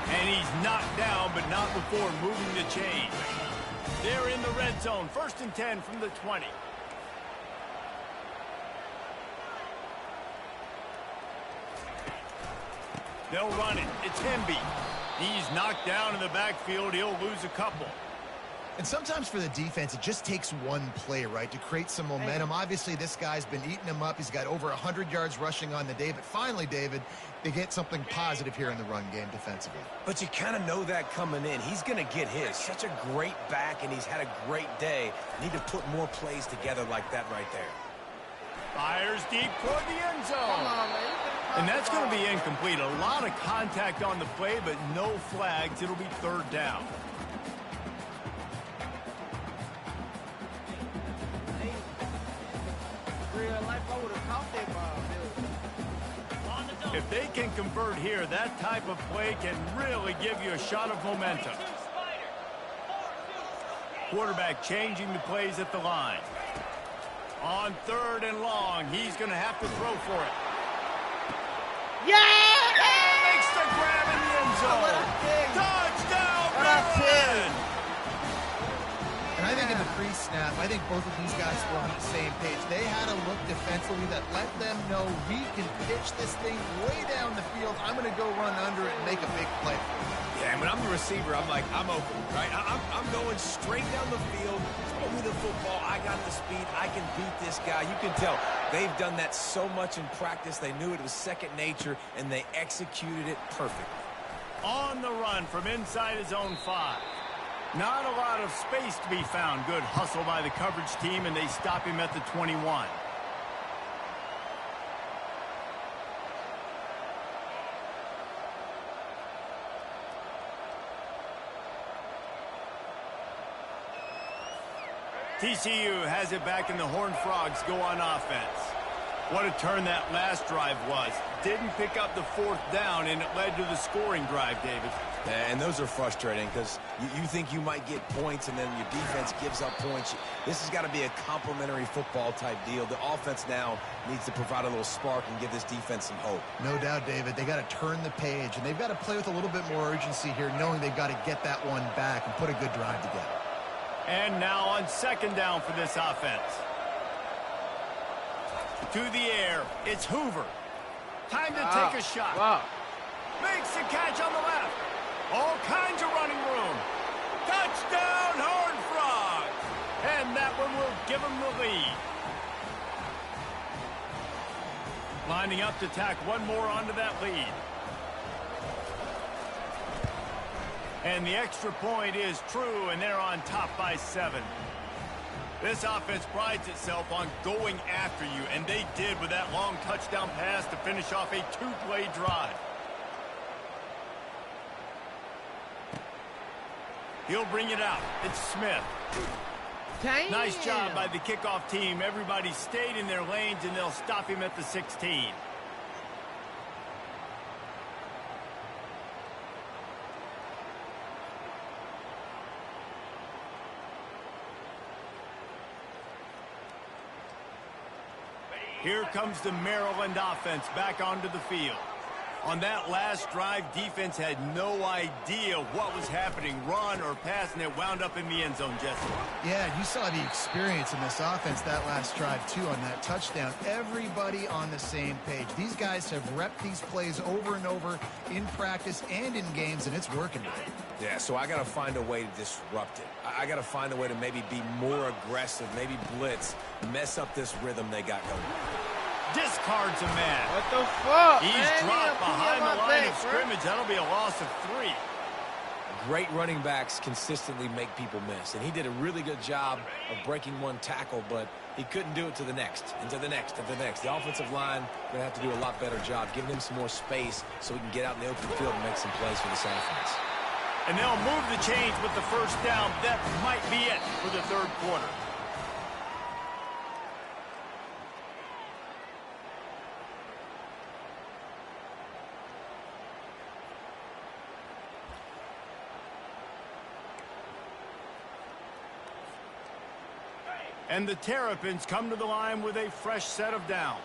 And he's knocked down, but not before moving the chain. They're in the red zone. 1st and 10 from the 20. They'll run it. It's Hemby. He's knocked down in the backfield. He'll lose a couple. And sometimes for the defense, it just takes one play, right, to create some momentum. Obviously, this guy's been eating him up. He's got over 100 yards rushing on the day. But finally, David, they get something positive here in the run game defensively. But you kind of know that coming in. He's going to get his. Such a great back, and he's had a great day. Need to put more plays together like that right there. Fires deep toward the end zone. And that's going to be incomplete. A lot of contact on the play, but no flags. It'll be 3rd down. If they can convert here, that type of play can really give you a shot of momentum. Quarterback changing the plays at the line. On 3rd and long, he's going to have to throw for it. Yeah! Makes the grab in the end zone. Touchdown, Maryland! And I think in the pre-snap, I think both of these guys were on the same page. They had a look defensively that let them know we can pitch this thing way down the field. I'm going to go run under it and make a big play for it. Yeah, and when I'm the receiver, I'm like, I'm open, right? I'm going straight down the field. Throw me the football. I got the speed. I can beat this guy. You can tell they've done that so much in practice. They knew it was second nature, and they executed it perfectly. On the run from inside his own 5. Not a lot of space to be found. Good hustle by the coverage team, and they stop him at the 21. TCU has it back, and the Horned Frogs go on offense. What a turn that last drive was. Didn't pick up the 4th down, and it led to the scoring drive, David. Yeah, and those are frustrating because you think you might get points, and then your defense gives up points. This has got to be a complementary football type deal. The offense now needs to provide a little spark and give this defense some hope. No doubt, David. They got to turn the page, and they've got to play with a little bit more urgency here, knowing they've got to get that one back and put a good drive together. And now on 2nd down for this offense. To the air, it's Hoover. Time to take a shot. Wow. Makes the catch on the left. All kinds of running room. Touchdown, Horned Frogs. And that one will give them the lead. Lining up to tack one more onto that lead. And the extra point is true, and they're on top by 7. This offense prides itself on going after you, and they did with that long touchdown pass to finish off a 2-play drive. He'll bring it out. It's Smith. Damn. Nice job by the kickoff team. Everybody stayed in their lanes, and they'll stop him at the 16. Here comes the Maryland offense back onto the field. On that last drive, defense had no idea what was happening, run or pass, and it wound up in the end zone, Jesse. Yeah, you saw the experience in this offense that last drive, too, on that touchdown. Everybody on the same page. These guys have repped these plays over and over in practice and in games, and it's working. Yeah, so I got to find a way to disrupt it. I got to find a way to maybe be more aggressive, maybe blitz, mess up this rhythm they got going. Discards a man. What the fuck, He's man? dropped behind the line of bro. scrimmage. That'll be a loss of 3. Great running backs consistently make people miss, and he did a really good job of breaking one tackle, but he couldn't do it to the next, and to the next, and to the next. The offensive line going to have to do a lot better job, giving him some more space so he can get out in the open field and make some plays for this offense. And they'll move the chains with the 1st down. That might be it for the 3rd quarter. And the Terrapins come to the line with a fresh set of downs.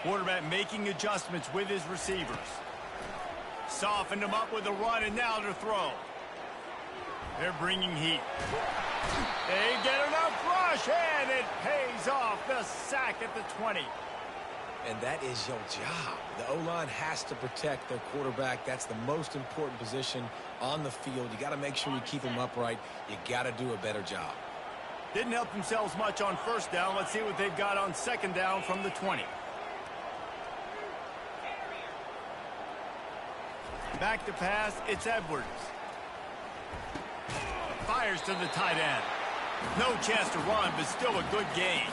Quarterback making adjustments with his receivers. Softened him up with a run, and now to throw. They're bringing heat. They get enough rush, and it pays off. The sack at the 20. And that is your job. The O-line has to protect their quarterback. That's the most important position on the field. You got to make sure you keep him upright. You got to do a better job. Didn't help themselves much on 1st down. Let's see what they've got on 2nd down from the 20. Back to pass, it's Edwards. Fires to the tight end. No chance to run, but still a good gain.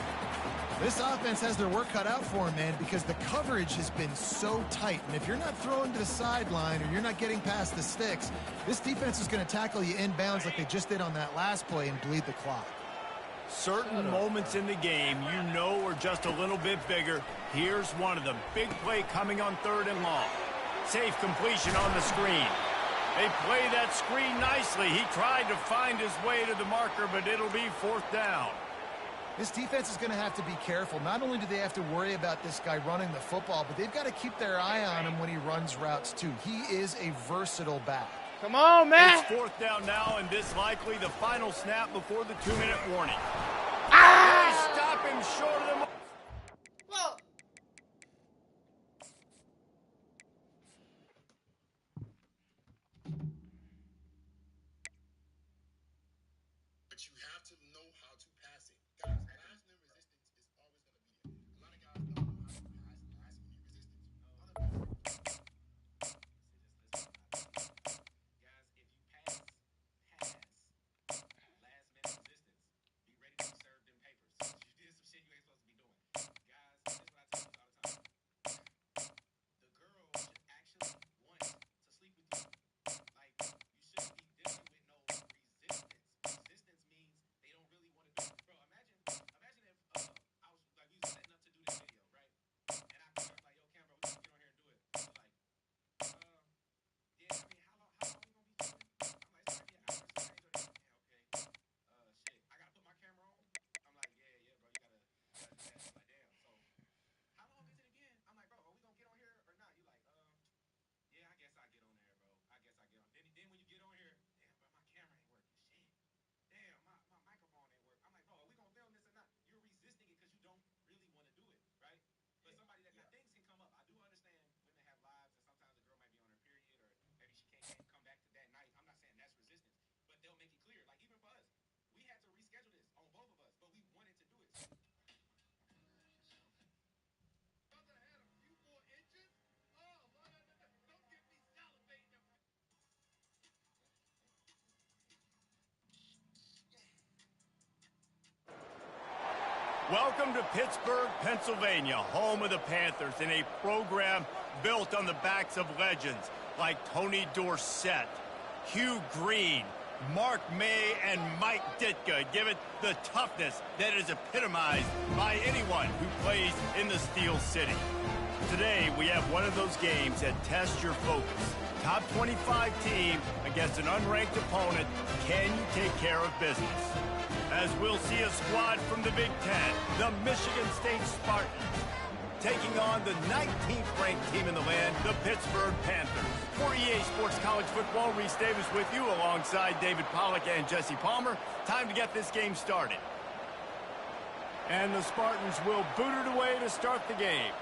This offense has their work cut out for them, man, because the coverage has been so tight. And if you're not throwing to the sideline or you're not getting past the sticks, this defense is going to tackle you inbounds like they just did on that last play and bleed the clock. Certain moments in the game you know are just a little bit bigger. Here's one of them. Big play coming on 3rd and long. Safe completion on the screen. They play that screen nicely. He tried to find his way to the marker, but it'll be 4th down. This defense is going to have to be careful. Not only do they have to worry about this guy running the football, but they've got to keep their eye on him when he runs routes too. He is a versatile back. Come on, man. It's 4th down now, and this likely the final snap before the 2-minute warning. They stop him short of the... Well, but you have to know how to pass it. Guys, last minute resistance is always going to be there. A lot of guys don't know how to pass last minute resistance. Welcome to Pittsburgh, Pennsylvania, home of the Panthers, and a program built on the backs of legends like Tony Dorsett, Hugh Green, Mark May, and Mike Ditka, give it the toughness that is epitomized by anyone who plays in the Steel City. Today, we have one of those games that tests your focus. Top 25 team against an unranked opponent. Can you take care of business? As we'll see a squad from the Big Ten, the Michigan State Spartans, taking on the 19th ranked team in the land, the Pittsburgh Panthers. For EA Sports College Football, Reese Davis with you alongside David Pollack and Jesse Palmer. Time to get this game started. And the Spartans will boot it away to start the game.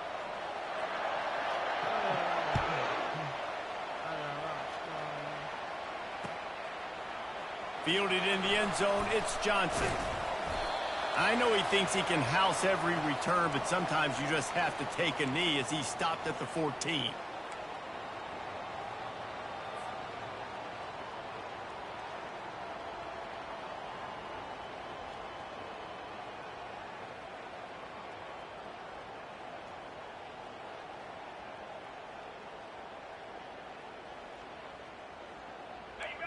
Fielded in the end zone, it's Johnson. I know he thinks he can house every return, but sometimes you just have to take a knee as he stopped at the 14.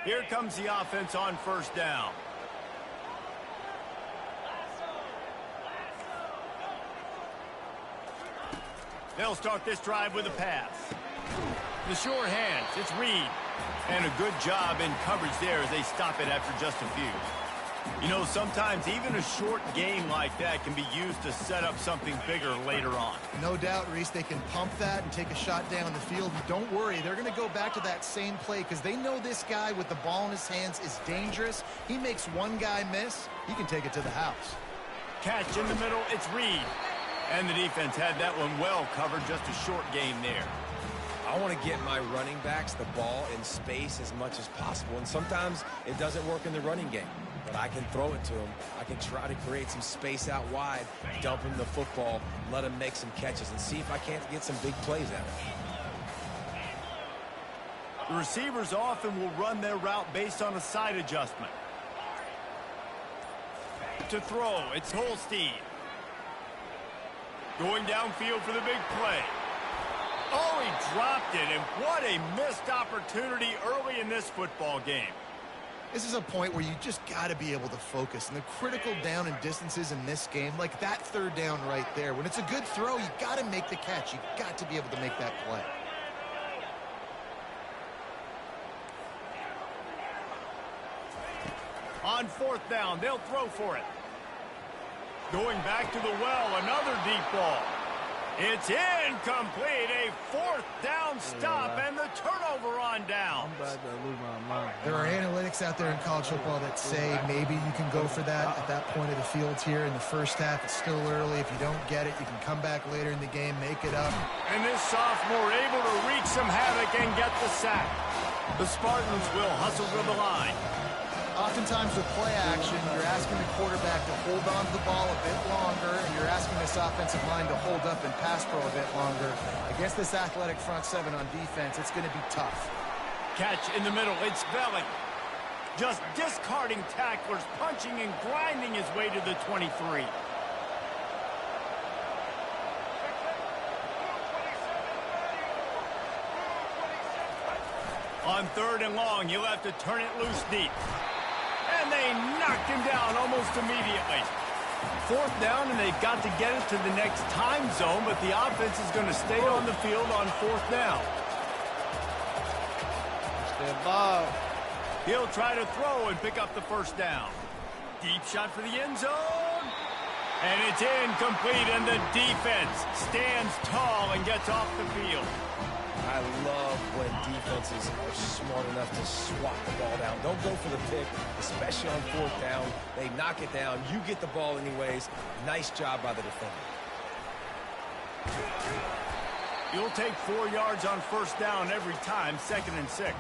Here comes the offense on first down. They'll start this drive with a pass. The short hands, it's Reed. And a good job in coverage there as they stop it after just a few. You know, sometimes even a short game like that can be used to set up something bigger later on. No doubt, Reese, they can pump that and take a shot down the field. Don't worry, they're going to go back to that same play because they know this guy with the ball in his hands is dangerous. He makes one guy miss, he can take it to the house. Catch in the middle, it's Reed. And the defense had that one well covered, just a short gain there. I want to get my running backs the ball in space as much as possible, and sometimes it doesn't work in the running game. But I can throw it to him. I can try to create some space out wide, dump him the football, let him make some catches, and see if I can't get some big plays out of him. The receivers often will run their route based on a side adjustment. To throw, it's Holstein. Going downfield for the big play. Oh, he dropped it, and what a missed opportunity early in this football game. This is a point where you just got to be able to focus. And the critical down and distances in this game, like that third down right there, when it's a good throw, you got to make the catch. You got to be able to make that play. On fourth down, they'll throw for it. Going back to the well, another deep ball. It's incomplete. A fourth down stop and the turnover on down. I'm about to lose my mind. There are analytics out there in college football that say maybe you can go for that at that point of the field here in the first half. It's still early. If you don't get it, you can come back later in the game, make it up. And this sophomore able to wreak some havoc and get the sack. The Spartans will hustle to the line. Oftentimes with play action, you're asking the quarterback to hold on to the ball a bit longer, and you're asking this offensive line to hold up and pass pro a bit longer. Against this athletic front seven on defense, it's going to be tough. Catch in the middle. It's Bellick. Just discarding tacklers, punching and grinding his way to the 23. On 3rd and long, he'll have to turn it loose deep. And they knocked him down almost immediately. 4th down, and they've got to get it to the next time zone, but the offense is going to stay on the field on 4th down. Stay ball. He'll try to throw and pick up the 1st down. Deep shot for the end zone. And it's incomplete, and the defense stands tall and gets off the field. I love when defenses are smart enough to swat the ball down. Don't go for the pick, especially on 4th down. They knock it down. You get the ball anyways. Nice job by the defender. You'll take 4 yards on 1st down every time, 2nd and 6.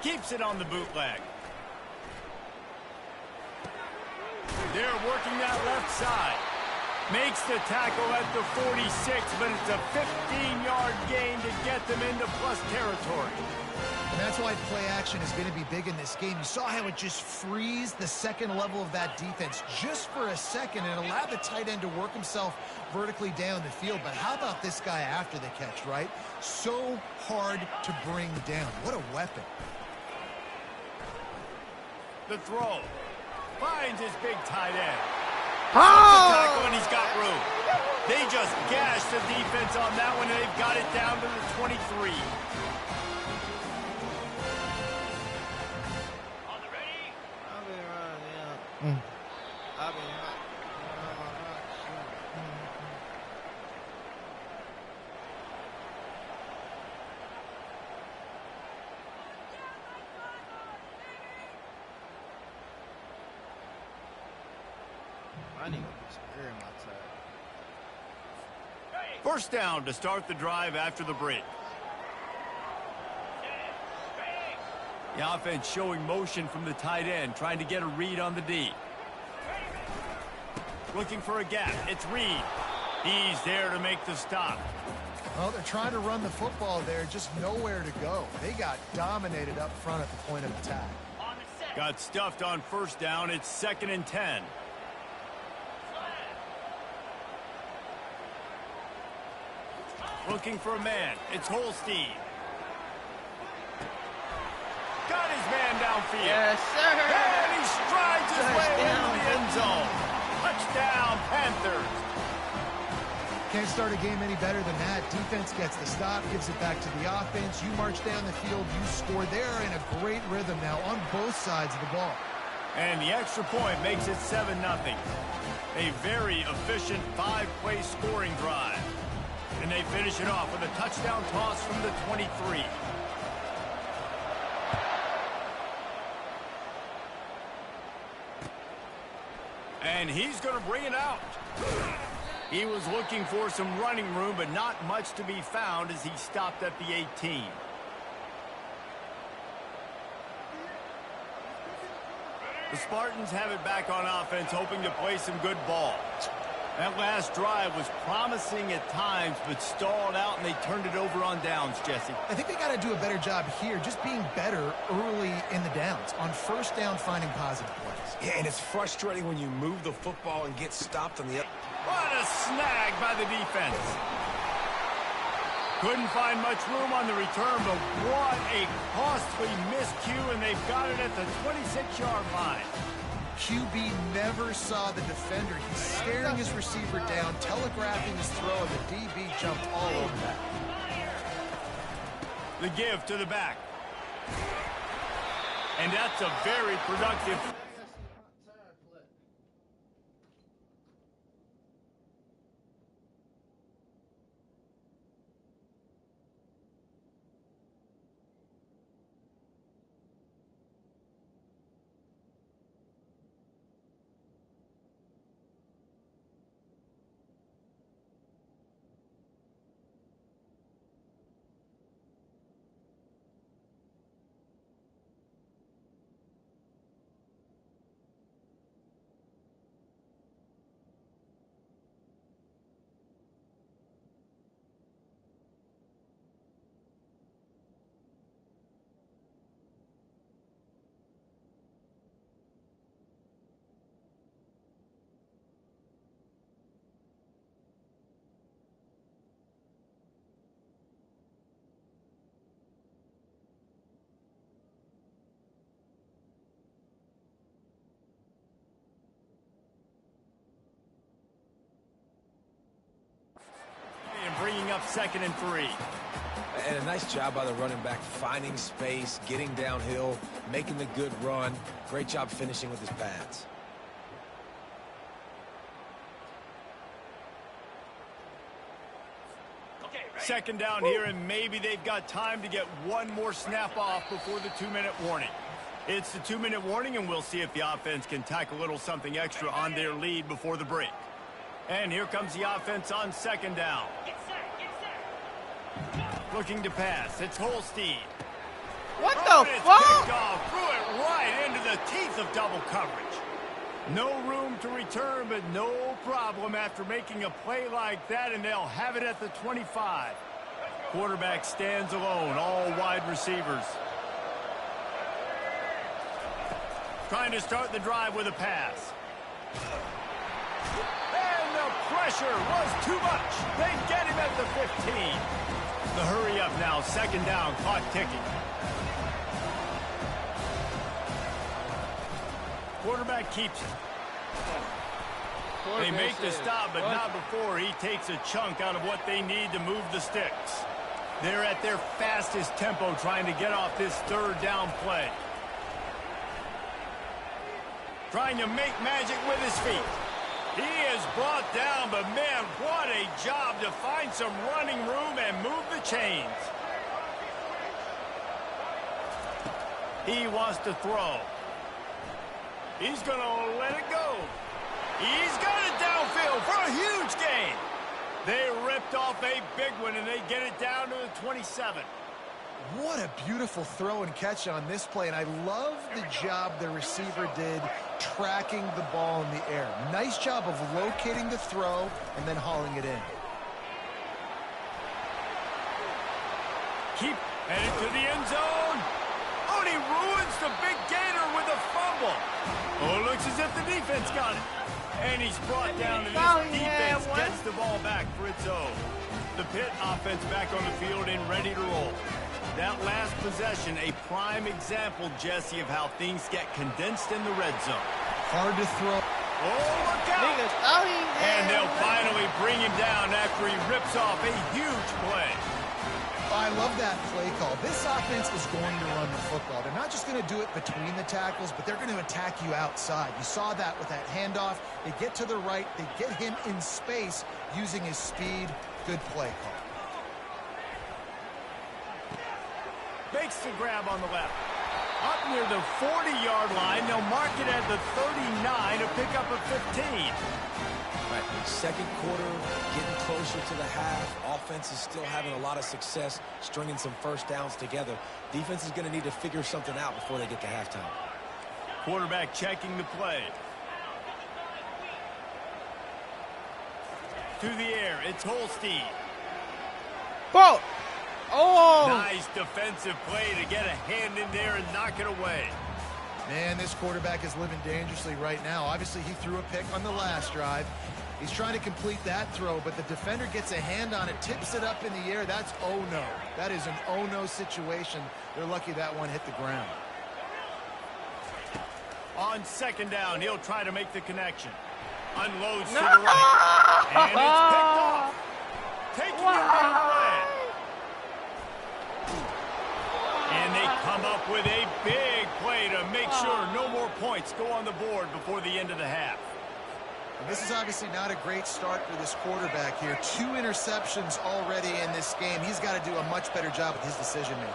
Keeps it on the bootleg. They're working that left side. Makes the tackle at the 46, but it's a 15-yard gain to get them into plus territory. And that's why play action is going to be big in this game. You saw how it just frees the second level of that defense just for a second and allowed the tight end to work himself vertically down the field. But how about this guy after the catch, right? So hard to bring down. What a weapon. The throw. Finds his big tight end. Oh! Tackle, and he's got room. They just gashed the defense on that one, and they've got it down to the 23. I've been running, I've been I need to get some air in my tire. 1st down to start the drive after the break. The offense showing motion from the tight end, trying to get a read on the D. Looking for a gap. It's Reed. He's there to make the stop. Well, they're trying to run the football there, just nowhere to go. They got dominated up front at the point of attack. Got stuffed on 1st down. It's 2nd and 10. Looking for a man. It's Holstein. Got his man downfield. Yes, sir. And he strides his way Touchdown, into the end zone. Touchdown, Panthers. Can't start a game any better than that. Defense gets the stop, gives it back to the offense. You march down the field, you score. They're in a great rhythm now on both sides of the ball. And the extra point makes it 7-0. A very efficient 5-play scoring drive. And they finish it off with a touchdown toss from the 23. And he's going to bring it out. He was looking for some running room, but not much to be found as he stopped at the 18. The Spartans have it back on offense, hoping to play some good ball. That last drive was promising at times, but stalled out, and they turned it over on downs, Jesse. I think they got to do a better job here, just being better early in the downs. On 1st down, finding positive plays. Yeah, and it's frustrating when you move the football and get stopped on the other. What a snag by the defense. Couldn't find much room on the return, but what a costly miscue, and they've got it at the 26-yard line. QB never saw the defender. He's staring his receiver down, telegraphing his throw, and the DB jumped all over that. The give to the back. And that's a very productive... bringing up 2nd and 3. And a nice job by the running back, finding space, getting downhill, making the good run. Great job finishing with his pads. Second down here, and maybe they've got time to get one more snap off before the 2-minute warning. It's the 2-minute warning, and we'll see if the offense can tack a little something extra on their lead before the break. And here comes the offense on 2nd down. Looking to pass. It's Holstein. What the fuck? fuck? Threw it right into the teeth of double coverage. No room to return, but no problem after making a play like that, and they'll have it at the 25. Quarterback stands alone, all wide receivers. Trying to start the drive with a pass. And the pressure was too much. They get him at the 15. The hurry up now, 2nd down, clock ticking. Quarterback keeps it. They make the stop, but not before he takes a chunk out of what they need to move the sticks. They're at their fastest tempo trying to get off this 3rd down play. Trying to make magic with his feet. He is brought down, but man, what a job to find some running room and move the chains. He wants to throw. He's going to let it go. He's got it downfield for a huge gain. They ripped off a big one, and they get it down to the 27. What a beautiful throw and catch on this play, and I love the job the receiver did tracking the ball in the air. Nice job of locating the throw and then hauling it in. Keep headed to the end zone. Oh, and he ruins the big gainer with a fumble. Oh, it looks as if the defense got it. And he's brought down, and this defense gets the ball back for its own. The Pitt offense back on the field and ready to roll. That last possession, a prime example, Jesse, of how things get condensed in the red zone. Hard to throw. Oh, look out! And they'll finally bring him down after he rips off a huge play. I love that play call. This offense is going to run the football. They're not just going to do it between the tackles, but they're going to attack you outside. You saw that with that handoff. They get to the right. They get him in space using his speed. Good play call. Makes the grab on the left. Up near the 40-yard line. They'll mark it at the 39 to pick up a 15. Right, second quarter, getting closer to the half. Offense is still having a lot of success stringing some first downs together. Defense is going to need to figure something out before they get to halftime. Quarterback checking the play. To the air, it's Holstein. Ball. Oh! Nice defensive play to get a hand in there and knock it away. Man, this quarterback is living dangerously right now. Obviously, he threw a pick on the last drive. He's trying to complete that throw, but the defender gets a hand on it, tips it up in the air. That's oh-no. That is an oh-no situation. They're lucky that one hit the ground. On second down, he'll try to make the connection. Unloads to the right. And it's picked off. Taking it right away. And they come up with a big play to make sure no more points go on the board before the end of the half. And this is obviously not a great start for this quarterback here. 2 interceptions already in this game. He's got to do a much better job with his decision-making.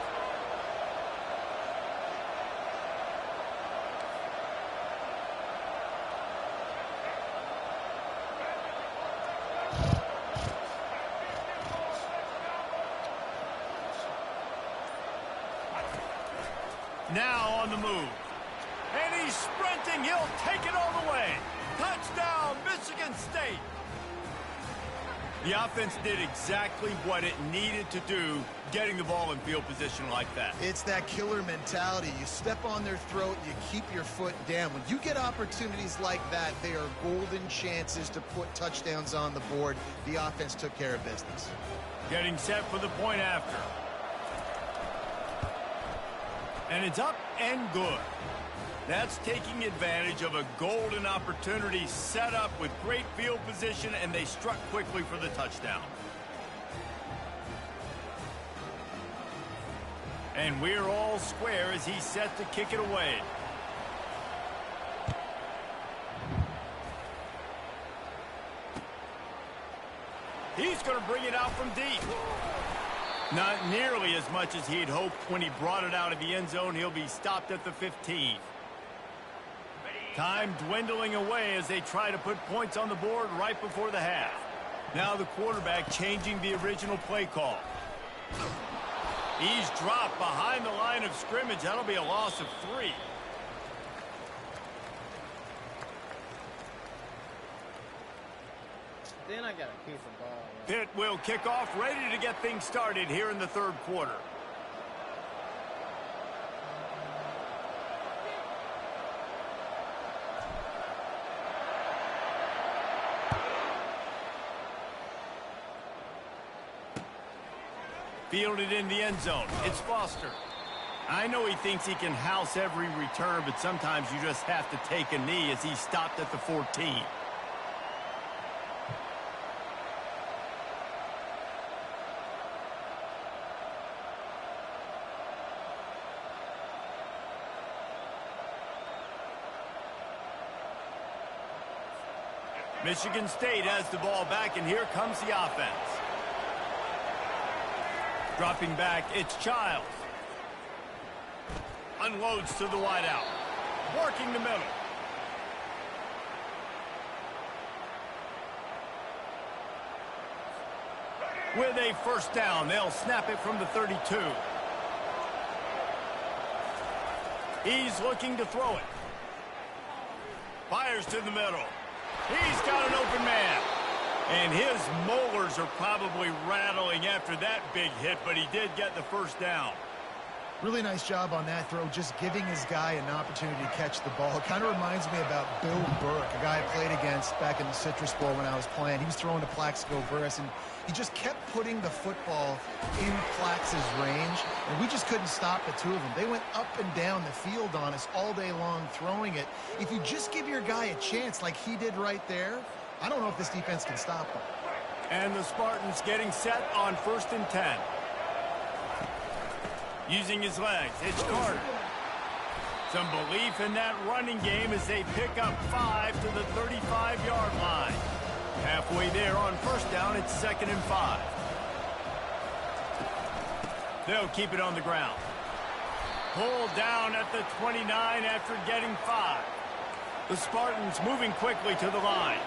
Now on the move. And he's sprinting. He'll take it all the way. Touchdown, Michigan State. The offense did exactly what it needed to do, getting the ball in field position like that. It's that killer mentality. You step on their throat, you keep your foot down. When you get opportunities like that, they are golden chances to put touchdowns on the board. The offense took care of business. Getting set for the point after. And it's up and good. That's taking advantage of a golden opportunity set up with great field position, and they struck quickly for the touchdown. And we're all square as he's set to kick it away. He's going to bring it out from deep. Not nearly as much as he'd hoped when he brought it out of the end zone. He'll be stopped at the 15. Time dwindling away as they try to put points on the board right before the half. Now the quarterback changing the original play call. He's dropped behind the line of scrimmage. That'll be a loss of 3. Then I got to keep the ball. Pitt will kick off, ready to get things started here in the third quarter. Fielded in the end zone. It's Foster. I know he thinks he can house every return, but sometimes you just have to take a knee as he stopped at the 14. Michigan State has the ball back, and here comes the offense. Dropping back, it's Childs. Unloads to the wideout. Working the middle. With a first down, they'll snap it from the 32. He's looking to throw it. Fires to the middle. He's got an open man. And his molars are probably rattling after that big hit, but he did get the first down. Really nice job on that throw, just giving his guy an opportunity to catch the ball. It kind of reminds me about Bill Burke, a guy I played against back in the Citrus Bowl when I was playing. He was throwing to Plaxico Burress, and he just kept putting the football in Plax's range, and we just couldn't stop the two of them. They went up and down the field on us all day long throwing it. If you just give your guy a chance like he did right there, I don't know if this defense can stop them. And the Spartans getting set on 1st and 10. Using his legs, it's Carter. Some belief in that running game as they pick up 5 to the 35-yard line. Halfway there on first down, it's 2nd and 5. They'll keep it on the ground. Pulled down at the 29 after getting 5. The Spartans moving quickly to the line.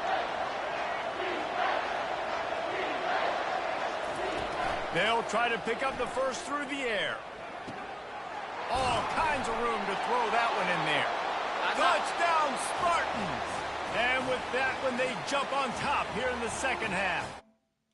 They'll try to pick up the first through the air. All kinds of room to throw that one in there. Touchdown, Spartans! And with that one, they jump on top here in the second half.